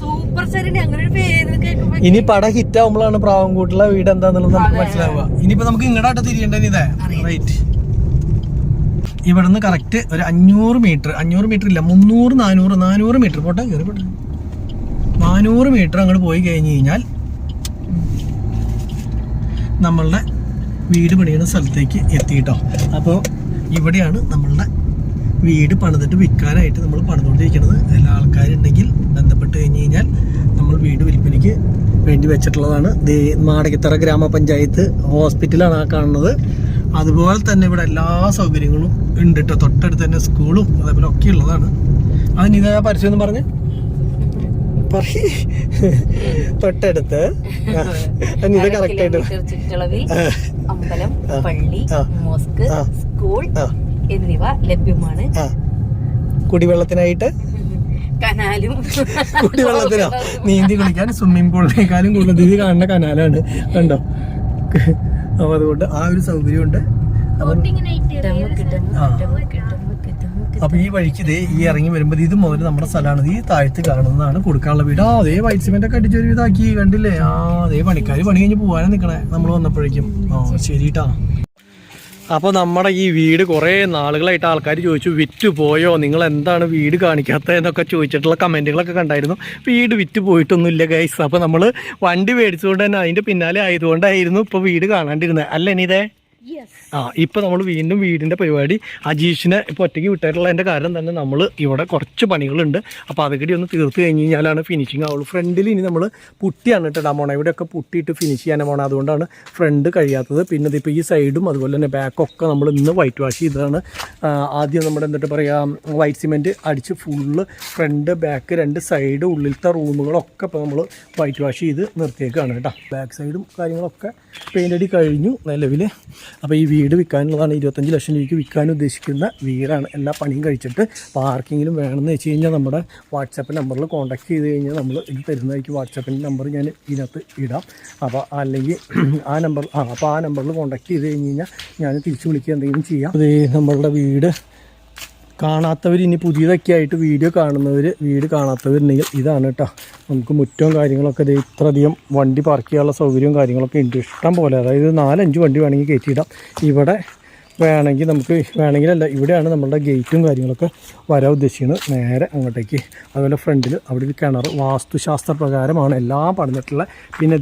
സൂപ്പർ ശരണ്യ അങ്ങനെ ഒരു പേര് കേൾക്കുമ്പോ ഇനി പടം ഹിറ്റ് ആവുമ്പോഴാണ് പ്രാവൻകൂട്ടിലെ വീട് എന്താന്നുള്ളത് നമുക്ക് മനസ്സിലാവുക. ഇനിയിപ്പോ നമുക്ക് ഇങ്ങോട്ടായിട്ട് തിരിയേണ്ടേ ഇതേ റൈറ്റ്. ഇവിടുന്ന് കറക്റ്റ് ഒരു 500 മീറ്റർ ഇല്ല 300 400 മീറ്റർ പോട്ടെ കയറി പോട്ടെ 400 മീറ്റർ അങ്ങോട്ട് പോയി കഴിഞ്ഞ് കഴിഞ്ഞാൽ നമ്മളുടെ വീട് പണിയുന്ന സ്ഥലത്തേക്ക് എത്തിയിട്ടോ. അപ്പോൾ ഇവിടെയാണ് നമ്മളുടെ വീട് പണിതിട്ട് വിൽക്കാനായിട്ട് നമ്മൾ പണിതുകൊണ്ടിരിക്കുന്നത്. എല്ലാ ആൾക്കാരുണ്ടെങ്കിൽ ബന്ധപ്പെട്ട് കഴിഞ്ഞ് കഴിഞ്ഞാൽ നമ്മൾ വീട് വിൽപ്പനയ്ക്ക് വേണ്ടി വെച്ചിട്ടുള്ളതാണ്. മാടകത്തറ ഗ്രാമപഞ്ചായത്ത് ഹോസ്പിറ്റലാണ് ആ കാണുന്നത്. അതുപോലെ തന്നെ ഇവിടെ എല്ലാ സൗകര്യങ്ങളും ഉണ്ട് കേട്ടോ. തൊട്ടടുത്ത് തന്നെ സ്കൂളും അതേപോലെ ഒക്കെ ഉള്ളതാണ്. അതിന് ഇതാ പരിചയം പറഞ്ഞ് തൊട്ടടുത്ത് ഇത് കറക്റ്റ് ആയിട്ട് അമ്പലം, പള്ളി, മോസ്ക്, സ്കൂൾ എന്നിവ ലഭ്യമാണ്. കുടിവെള്ളത്തിനായിട്ട് കനാലും കുടിവെള്ളത്തിനോ നീന്തി കുളിക്കാൻ സ്വിമ്മിംഗ് പൂളിനേക്കാളും കൂടുതൽ ഇത് കാണുന്ന കനാലാണ് കണ്ടോ. അപ്പൊ അതുകൊണ്ട് ആ ഒരു സൗകര്യമുണ്ട്. അപ്പൊ ഈ വഴിക്ക് ഇതേ ഈ ഇറങ്ങി വരുമ്പോ ഇത് മുതൽ നമ്മുടെ സ്ഥലമാണ്. ഈ താഴ്ത്ത് കാണുന്നതാണ് കൊടുക്കാനുള്ള വീട്. അതേ വൈറ്റ് സിമെന്റ് ഒക്കെ അടിച്ചൊരു ഇതാക്കി കണ്ടില്ലേ. അതേ പണിക്കാർ പണി കഴിഞ്ഞ് പോകാനും നിക്കണേ നമ്മൾ വന്നപ്പോഴേക്കും. ശരിട്ടാ. അപ്പോൾ നമ്മുടെ ഈ വീട് കുറേ നാളുകളായിട്ട് ആൾക്കാർ ചോദിച്ചു വിറ്റ് പോയോ, നിങ്ങൾ എന്താണ് വീട് കാണിക്കാത്തത് എന്നൊക്കെ ചോദിച്ചിട്ടുള്ള കമൻറ്റുകളൊക്കെ കണ്ടായിരുന്നു. വീട് വിറ്റ് പോയിട്ടൊന്നുമില്ല ഗൈസ്. അപ്പോൾ നമ്മൾ വണ്ടി മേടിച്ചുകൊണ്ട് തന്നെ അതിൻ്റെ പിന്നാലെ ആയതുകൊണ്ടായിരുന്നു ഇപ്പോൾ വീട് കാണാണ്ടിരുന്നത് അല്ലേ ഇനിതേ? ഇപ്പം നമ്മൾ വീണ്ടും വീടിൻ്റെ പരിപാടി അജീഷിനെ ഇപ്പോൾ ഒറ്റയ്ക്ക് വിട്ടിട്ടുള്ളതിൻ്റെ കാരണം തന്നെ നമ്മൾ ഇവിടെ കുറച്ച് പണികളുണ്ട്. അപ്പോൾ അതുകൂടി ഒന്ന് തീർത്ത് കഴിഞ്ഞ് കഴിഞ്ഞാലാണ് ഫിനിഷിങ് ആവുള്ളൂ. ഫ്രണ്ടിൽ ഇനി നമ്മൾ പുട്ടിയാണ് കേട്ടോ ഇടാൻ പോണേ. ഇവിടെയൊക്കെ പുട്ടിയിട്ട് ഫിനിഷ് ചെയ്യാനാണ് പോണത്. അതുകൊണ്ടാണ് ഫ്രണ്ട് കഴിയാത്തത്. പിന്നെ ഇതിപ്പോൾ ഈ സൈഡും അതുപോലെ തന്നെ ബാക്കൊക്കെ നമ്മൾ ഇന്ന് വൈറ്റ് വാഷ് ചെയ്തതാണ്. ആദ്യം നമ്മുടെ എന്നിട്ട് പറയുക വൈറ്റ് സിമെൻറ്റ് അടിച്ച് ഫുള്ള് ഫ്രണ്ട് ബാക്ക് 2 സൈഡ് ഉള്ളിലത്തെ റൂമുകളൊക്കെ ഇപ്പോൾ നമ്മൾ വൈറ്റ് വാഷ് ചെയ്ത് നിർത്തിയേക്കാണ് കേട്ടോ. ബാക്ക് സൈഡും കാര്യങ്ങളൊക്കെ പെയിൻ്റ് അടി കഴിഞ്ഞു നിലവിൽ. അപ്പോൾ ഈ വീട് വിൽക്കാനുള്ളതാണ്. 25 ലക്ഷം രൂപയ്ക്ക് വിൽക്കാൻ ഉദ്ദേശിക്കുന്ന വീടാണ്. എല്ലാ പണിയും കഴിച്ചിട്ട് പാർക്കിങ്ങിലും വേണമെന്ന് വെച്ച് കഴിഞ്ഞാൽ നമ്മുടെ വാട്സാപ്പ് നമ്പറിൽ കോൺടാക്ട് ചെയ്ത് കഴിഞ്ഞാൽ നമ്മൾ ഇത് തരുന്നതായിരിക്കും. വാട്സാപ്പിൻ്റെ നമ്പർ ഞാൻ ഇതിനകത്ത് ഇടാം. അപ്പോൾ അല്ലെങ്കിൽ ആ നമ്പറിൽ കോൺടാക്ട് ചെയ്ത് കഴിഞ്ഞ് കഴിഞ്ഞാൽ ഞാൻ തിരിച്ച് വിളിക്കുക എന്തെങ്കിലും ചെയ്യാം. അത് നമ്മളുടെ വീട് കാണാത്തവർ ഇനി പുതിയതൊക്കെ ആയിട്ട് വീഡിയോ കാണുന്നവർ വീട് കാണാത്തവരുണ്ടെങ്കിൽ ഇതാണ് കേട്ടോ. നമുക്ക് മുറ്റവും കാര്യങ്ങളൊക്കെ ഇത്രയധികം വണ്ടി പാർക്ക് ചെയ്യാനുള്ള സൗകര്യവും കാര്യങ്ങളൊക്കെ ഉണ്ട് ഇഷ്ടം പോലെ. അതായത് 4-5 വണ്ടി വേണമെങ്കിൽ കയറ്റിയിടാം. ഇവിടെ വേണമെങ്കിലല്ല ഇവിടെയാണ് നമ്മളുടെ ഗേറ്റും കാര്യങ്ങളൊക്കെ വരാൻ ഉദ്ദേശിക്കുന്നത്. നേരെ അങ്ങോട്ടേക്ക്. അതുപോലെ ഫ്രണ്ടിൽ അവിടെ ഒരു കിണർ വാസ്തുശാസ്ത്ര പ്രകാരമാണ് എല്ലാം പറഞ്ഞിട്ടുള്ളത്. പിന്നെ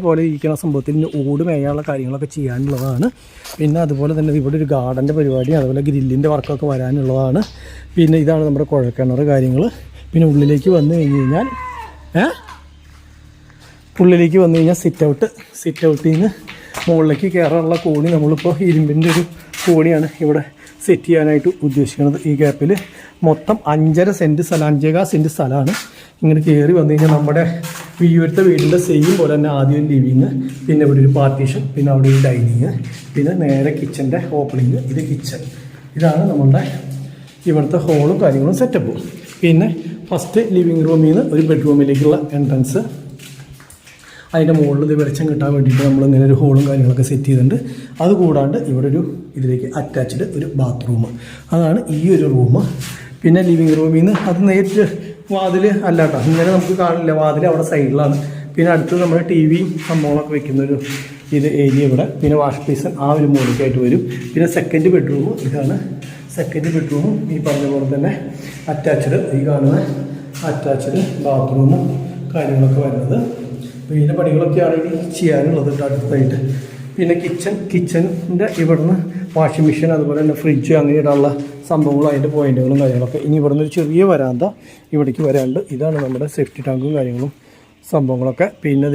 പോലെ ഇരിക്കുന്ന സംഭവത്തിൽ ഓട് മേയാനുള്ള കാര്യങ്ങളൊക്കെ ചെയ്യാനുള്ളതാണ്. പിന്നെ അതുപോലെ തന്നെ ഇവിടെ ഒരു ഗാർഡൻ്റെ പരിപാടി അതുപോലെ ഗ്രില്ലിൻ്റെ വർക്കൊക്കെ വരാനുള്ളതാണ്. പിന്നെ ഇതാണ് നമ്മുടെ കുഴൽക്കിണർ കാര്യങ്ങൾ. പിന്നെ ഉള്ളിലേക്ക് വന്നു കഴിഞ്ഞാൽ സിറ്റ് ഔട്ടിൽ നിന്ന് മുകളിലേക്ക് കയറാനുള്ള കോണി നമ്മളിപ്പോൾ ഇരുമ്പിൻ്റെ ഒരു കോണിയാണ് ഇവിടെ സെറ്റ് ചെയ്യാനായിട്ട് ഉദ്ദേശിക്കുന്നത്. ഈ ഗ്യാപ്പിൽ മൊത്തം 5.5 സെൻറ്റ് സ്ഥലം 5.25 സെൻറ്റ് സ്ഥലമാണ്. ഇങ്ങനെ കയറി വന്നു കഴിഞ്ഞാൽ നമ്മുടെ വീടിൻ്റെ സെയിം പോലെ തന്നെ ആദ്യം ലിവിങ്, പിന്നെ ഇവിടെ ഒരു പാർട്ടീഷൻ, പിന്നെ അവിടെ ഒരു ഡൈനിങ്, പിന്നെ നേരെ കിച്ചൻ്റെ ഓപ്പണിങ്. ഇത് കിച്ചൺ. ഇതാണ് നമ്മളുടെ ഇവിടുത്തെ ഹോളും കാര്യങ്ങളും സെറ്റപ്പും. പിന്നെ ഫസ്റ്റ് ലിവിങ് റൂമിൽ നിന്ന് ഒരു ബെഡ്റൂമിലേക്കുള്ള എൻട്രൻസ്. അതിൻ്റെ മുകളിൽ ഇത് വെളിച്ചം കിട്ടാൻ വേണ്ടിയിട്ട് നമ്മളിങ്ങനെ ഒരു ഹോളും കാര്യങ്ങളൊക്കെ സെറ്റ് ചെയ്തിട്ടുണ്ട്. അതുകൂടാണ്ട് ഇവിടെ ഇതിലേക്ക് അറ്റാച്ച്ഡ് ഒരു ബാത്റൂം. അതാണ് ഈ ഒരു റൂം. പിന്നെ ലിവിങ് റൂമിൽ നിന്ന് അത് നേരിട്ട് വാതിൽ അല്ല കേട്ടോ, ഇങ്ങനെ നമുക്ക് കാണില്ല. വാതിൽ അവിടെ സൈഡിലാണ്. പിന്നെ അടുത്ത് നമ്മൾ TV സംഭവങ്ങളൊക്കെ വെക്കുന്നൊരു ഏരിയ ഇവിടെ. പിന്നെ വാഷ് ബേസിൻ ആ ഒരു മുകളിലേക്കായിട്ട് വരും. പിന്നെ സെക്കൻഡ് ബെഡ്റൂം. ഇതാണ് സെക്കൻഡ് ബെഡ്റൂമും ഈ പറഞ്ഞ പോലെ തന്നെ അറ്റാച്ച്ഡ്. ഈ കാണുന്ന അറ്റാച്ച്ഡ് ബാത്റൂമും കാര്യങ്ങളൊക്കെ വരുന്നത്. അപ്പോൾ ഇതിൻ്റെ പണികളൊക്കെയാണ് ഇനി ചെയ്യാനുള്ളത് അടുത്തായിട്ട്. പിന്നെ കിച്ചണിൻ്റെ ഇവിടുന്ന് വാഷിംഗ് മെഷീൻ അതുപോലെ തന്നെ ഫ്രിഡ്ജ് അങ്ങനെ ഇടാനുള്ള സംഭവങ്ങളും അതിൻ്റെ പോയിൻറ്റുകളും കാര്യങ്ങളൊക്കെ. ഇനി ഇവിടുന്ന് ഒരു ചെറിയ വരാന്ത ഇവിടേക്ക് വരാണ്ട്. ഇതാണ് നമ്മുടെ സേഫ്റ്റി ടാങ്കും കാര്യങ്ങളും സംഭവങ്ങളൊക്കെ. പിന്നെ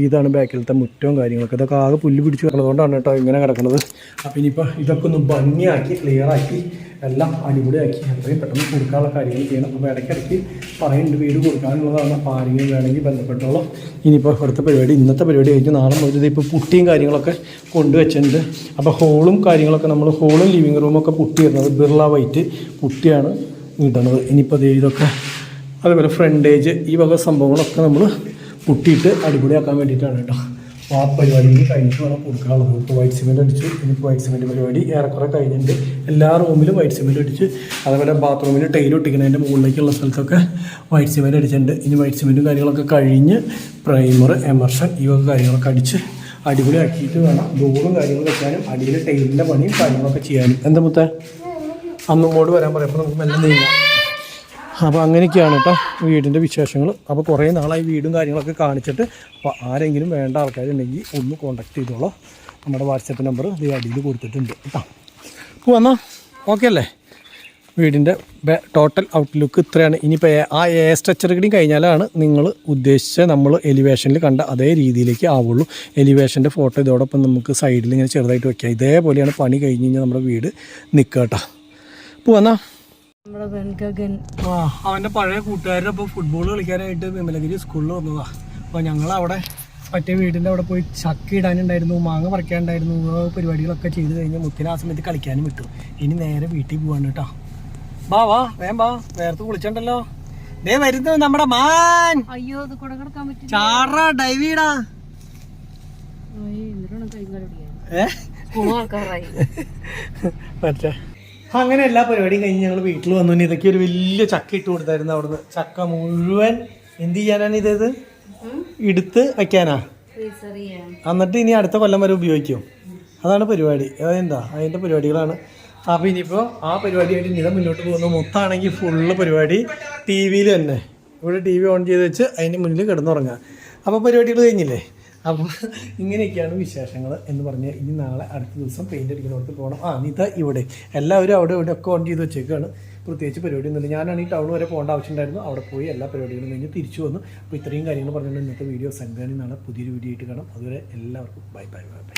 ഇതാണ് ബാക്കിലത്തെ മുറ്റവും കാര്യങ്ങളൊക്കെ. ഇതൊക്കെ ആകെ പുല്ല് പിടിച്ച് കിടക്കുന്നതുകൊണ്ടാണ് കേട്ടോ ഇങ്ങനെ കിടക്കുന്നത്. അപ്പം ഇനിയിപ്പോൾ ഇതൊക്കെ ഒന്ന് ഭംഗിയാക്കി ക്ലിയറാക്കി എല്ലാം അടിപൊളിയാക്കി എത്രയും പെട്ടെന്ന് കൊടുക്കാനുള്ള കാര്യങ്ങൾ ചെയ്യണം. അപ്പോൾ ഇടയ്ക്കിടയ്ക്ക് പറയുന്നുണ്ട് വീട് കൊടുക്കാനുള്ളതാണ്, അപ്പോൾ ആരെങ്കിലും വേണമെങ്കിൽ ബന്ധപ്പെട്ടോളൂ. ഇനിയിപ്പോൾ ഇവിടുത്തെ പരിപാടി ഇന്നത്തെ പരിപാടി കഴിഞ്ഞ് നാളെ മുതൽ ഇപ്പോൾ പുട്ടിയും കാര്യങ്ങളൊക്കെ കൊണ്ടുവച്ചിട്ടുണ്ട്. അപ്പോൾ ഹോളും കാര്യങ്ങളൊക്കെ നമ്മൾ ഹോളും ലിവിങ് റൂമൊക്കെ പുട്ടി ഇടുന്നത് ബിർള വൈറ്റ് പുട്ടിയാണ് ഇടണത്. ഇനിയിപ്പോൾ ഇതൊക്കെ അതുപോലെ ഫ്രണ്ടേജ് ഈ വക സംഭവങ്ങളൊക്കെ നമ്മൾ പുട്ടിയിട്ട് അടിപൊളിയാക്കാൻ വേണ്ടിയിട്ടാണ് കേട്ടോ. അപ്പോൾ ആ പരിപാടിയിൽ കഴിഞ്ഞിട്ട് വേണം കൊടുക്കാനുള്ളത്. ഇപ്പോൾ വൈറ്റ് സിമെൻറ്റ് അടിച്ച് ഇനിയിപ്പോൾ വൈറ്റ് സിമെൻറ്റ് പരിപാടി ഏറെക്കുറെ കഴിഞ്ഞിട്ടുണ്ട്. എല്ലാ റൂമിലും വൈറ്റ് സിമെൻറ്റ് അടിച്ച് അതുപോലെ ബാത്റൂമിൽ ടൈൽ ഒട്ടിക്കുന്നതിൻ്റെ മുകളിലേക്കുള്ള സ്ഥലത്തൊക്കെ വൈറ്റ് സിമെൻറ്റ് അടിച്ചിട്ടുണ്ട്. ഇനി വൈറ്റ് സിമെൻറ്റും കാര്യങ്ങളൊക്കെ കഴിഞ്ഞ് പ്രൈമർ എമർഷൻ ഈ വക കാര്യങ്ങളൊക്കെ അടിച്ച് അടിപൊളിയാക്കിയിട്ട് വേണം ഡോറും കാര്യങ്ങളും വെക്കാനും അടിയിൽ ടൈലിൻ്റെ പണിയും കാര്യങ്ങളൊക്കെ ചെയ്യാനും. എന്താ മുത്തേ അന്നോട് വരാൻ പറയുമ്പോൾ നമുക്ക് മെല്ലെ നീങ്ങാം. അപ്പോൾ അങ്ങനെയൊക്കെയാണ് കേട്ടോ വീടിൻ്റെ വിശേഷങ്ങൾ. അപ്പോൾ കുറേ നാളായി വീടും കാര്യങ്ങളൊക്കെ കാണിച്ചിട്ട്. അപ്പോൾ ആരെങ്കിലും വേണ്ട ആൾക്കാരുണ്ടെങ്കിൽ ഒന്ന് കോൺടാക്ട് ചെയ്തോളാം. നമ്മുടെ വാട്സപ്പ് നമ്പർ ഇത് അടിയിൽ കൊടുത്തിട്ടുണ്ട് കേട്ടോ. വന്നോ ഓക്കെ അല്ലേ? വീടിൻ്റെ ടോട്ടൽ ഔട്ട്ലുക്ക് ഇത്രയാണ്. ഇനിയിപ്പോൾ ആ സ്ട്രക്ചർ കൂടി കഴിഞ്ഞാലാണ് നിങ്ങൾ ഉദ്ദേശിച്ച നമ്മൾ എലിവേഷനിൽ കണ്ട അതേ രീതിയിലേക്ക് ആവുള്ളൂ. എലിവേഷൻ്റെ ഫോട്ടോ ഇതോടൊപ്പം നമുക്ക് സൈഡിൽ ഇങ്ങനെ ചെറുതായിട്ട് വയ്ക്കാം. ഇതേപോലെയാണ് പണി കഴിഞ്ഞ് കഴിഞ്ഞാൽ നമ്മുടെ വീട് നിൽക്കുക കേട്ടോ. പോവാ അവൻ്റെ പഴയ കൂട്ടുകാരുടെ ഇപ്പോൾ ഫുട്ബോൾ കളിക്കാനായിട്ട് വിമലഗിരി സ്കൂളിൽ വന്നതാ. അപ്പോൾ ഞങ്ങളവിടെ മറ്റേ വീടിൻ്റെ അവിടെ പോയി ചക്ക ഇടാനുണ്ടായിരുന്നു, മാങ്ങ പറിക്കാനുണ്ടായിരുന്നു, പരിപാടികളൊക്കെ ചെയ്ത് കഴിഞ്ഞാൽ മുത്തിന് ആ സമയത്ത് കളിക്കാനും വിട്ടു. ഇനി നേരെ വീട്ടിൽ പോവാണ് കേട്ടോ. വാ വേം വാ, വേർത്ത് കുളിച്ചണ്ടല്ലോ. ദേ വരുന്നു നമ്മുടെ മാൻ. അയ്യോ അത് കൂടെ കിടക്കാൻ പറ്റില്ല. ചാറാ ഡൈവീടാ. മറ്റേ അങ്ങനെ എല്ലാ പരിപാടിയും കഴിഞ്ഞ് ഞങ്ങൾ വീട്ടിൽ വന്നു. ഇതൊക്കെ ഒരു വലിയ ചക്ക ഇട്ട് കൊടുത്തായിരുന്നു അവിടുന്ന്. ചക്ക മുഴുവൻ എന്ത് ചെയ്യാനാണ് ഇതേത് എടുത്ത് വയ്ക്കാനാ, എന്നിട്ട് ഇനി അടുത്ത കൊല്ലം വരെ ഉപയോഗിക്കും. അതാണ് പരിപാടി. അതെന്താ അതിൻ്റെ പരിപാടികളാണ്. അപ്പോൾ ഇനിയിപ്പോൾ ആ പരിപാടിയായിട്ട് ഇനി മുന്നോട്ട് പോകുന്നു. മൊത്തമാണെങ്കിൽ ഫുള്ള് പരിപാടി ടി വിയിൽ തന്നെ. ഇവിടെ ടി വി ഓൺ ചെയ്ത് വെച്ച് അതിൻ്റെ മുന്നിൽ കിടന്നുറങ്ങുക. അപ്പോൾ പരിപാടികൾ കഴിഞ്ഞില്ലേ? അപ്പോൾ ഇങ്ങനെയൊക്കെയാണ് വിശേഷങ്ങൾ എന്ന് പറഞ്ഞാൽ ഇനി നാളെ അടുത്ത ദിവസം പെയിൻ്റ് അടിക്കുന്നവർക്ക് പോകണം. നീത ഇവിടെ എല്ലാവരും അവിടെ ഇവിടെ ഒക്കെ ഓൺ ചെയ്ത് വെച്ചേക്കാണ്. പ്രത്യേകിച്ച് പരിപാടിയൊന്നുമില്ല. ഞാനാണ് ഈ ടൗൺ വരെ പോകേണ്ട ആവശ്യമുണ്ടായിരുന്നു. അവിടെ പോയി എല്ലാ പരിപാടികളും കഴിഞ്ഞ് തിരിച്ചു വന്നു. അപ്പോൾ ഇത്രയും കാര്യങ്ങൾ പറഞ്ഞുകൊണ്ട് ഇന്നത്തെ വീഡിയോ സംഘാനി നാളെ പുതിയൊരു വീഡിയോ ആയിട്ട് കാണാം. അതുവരെ എല്ലാവർക്കും ബൈ ബൈ ബൈ ബൈ.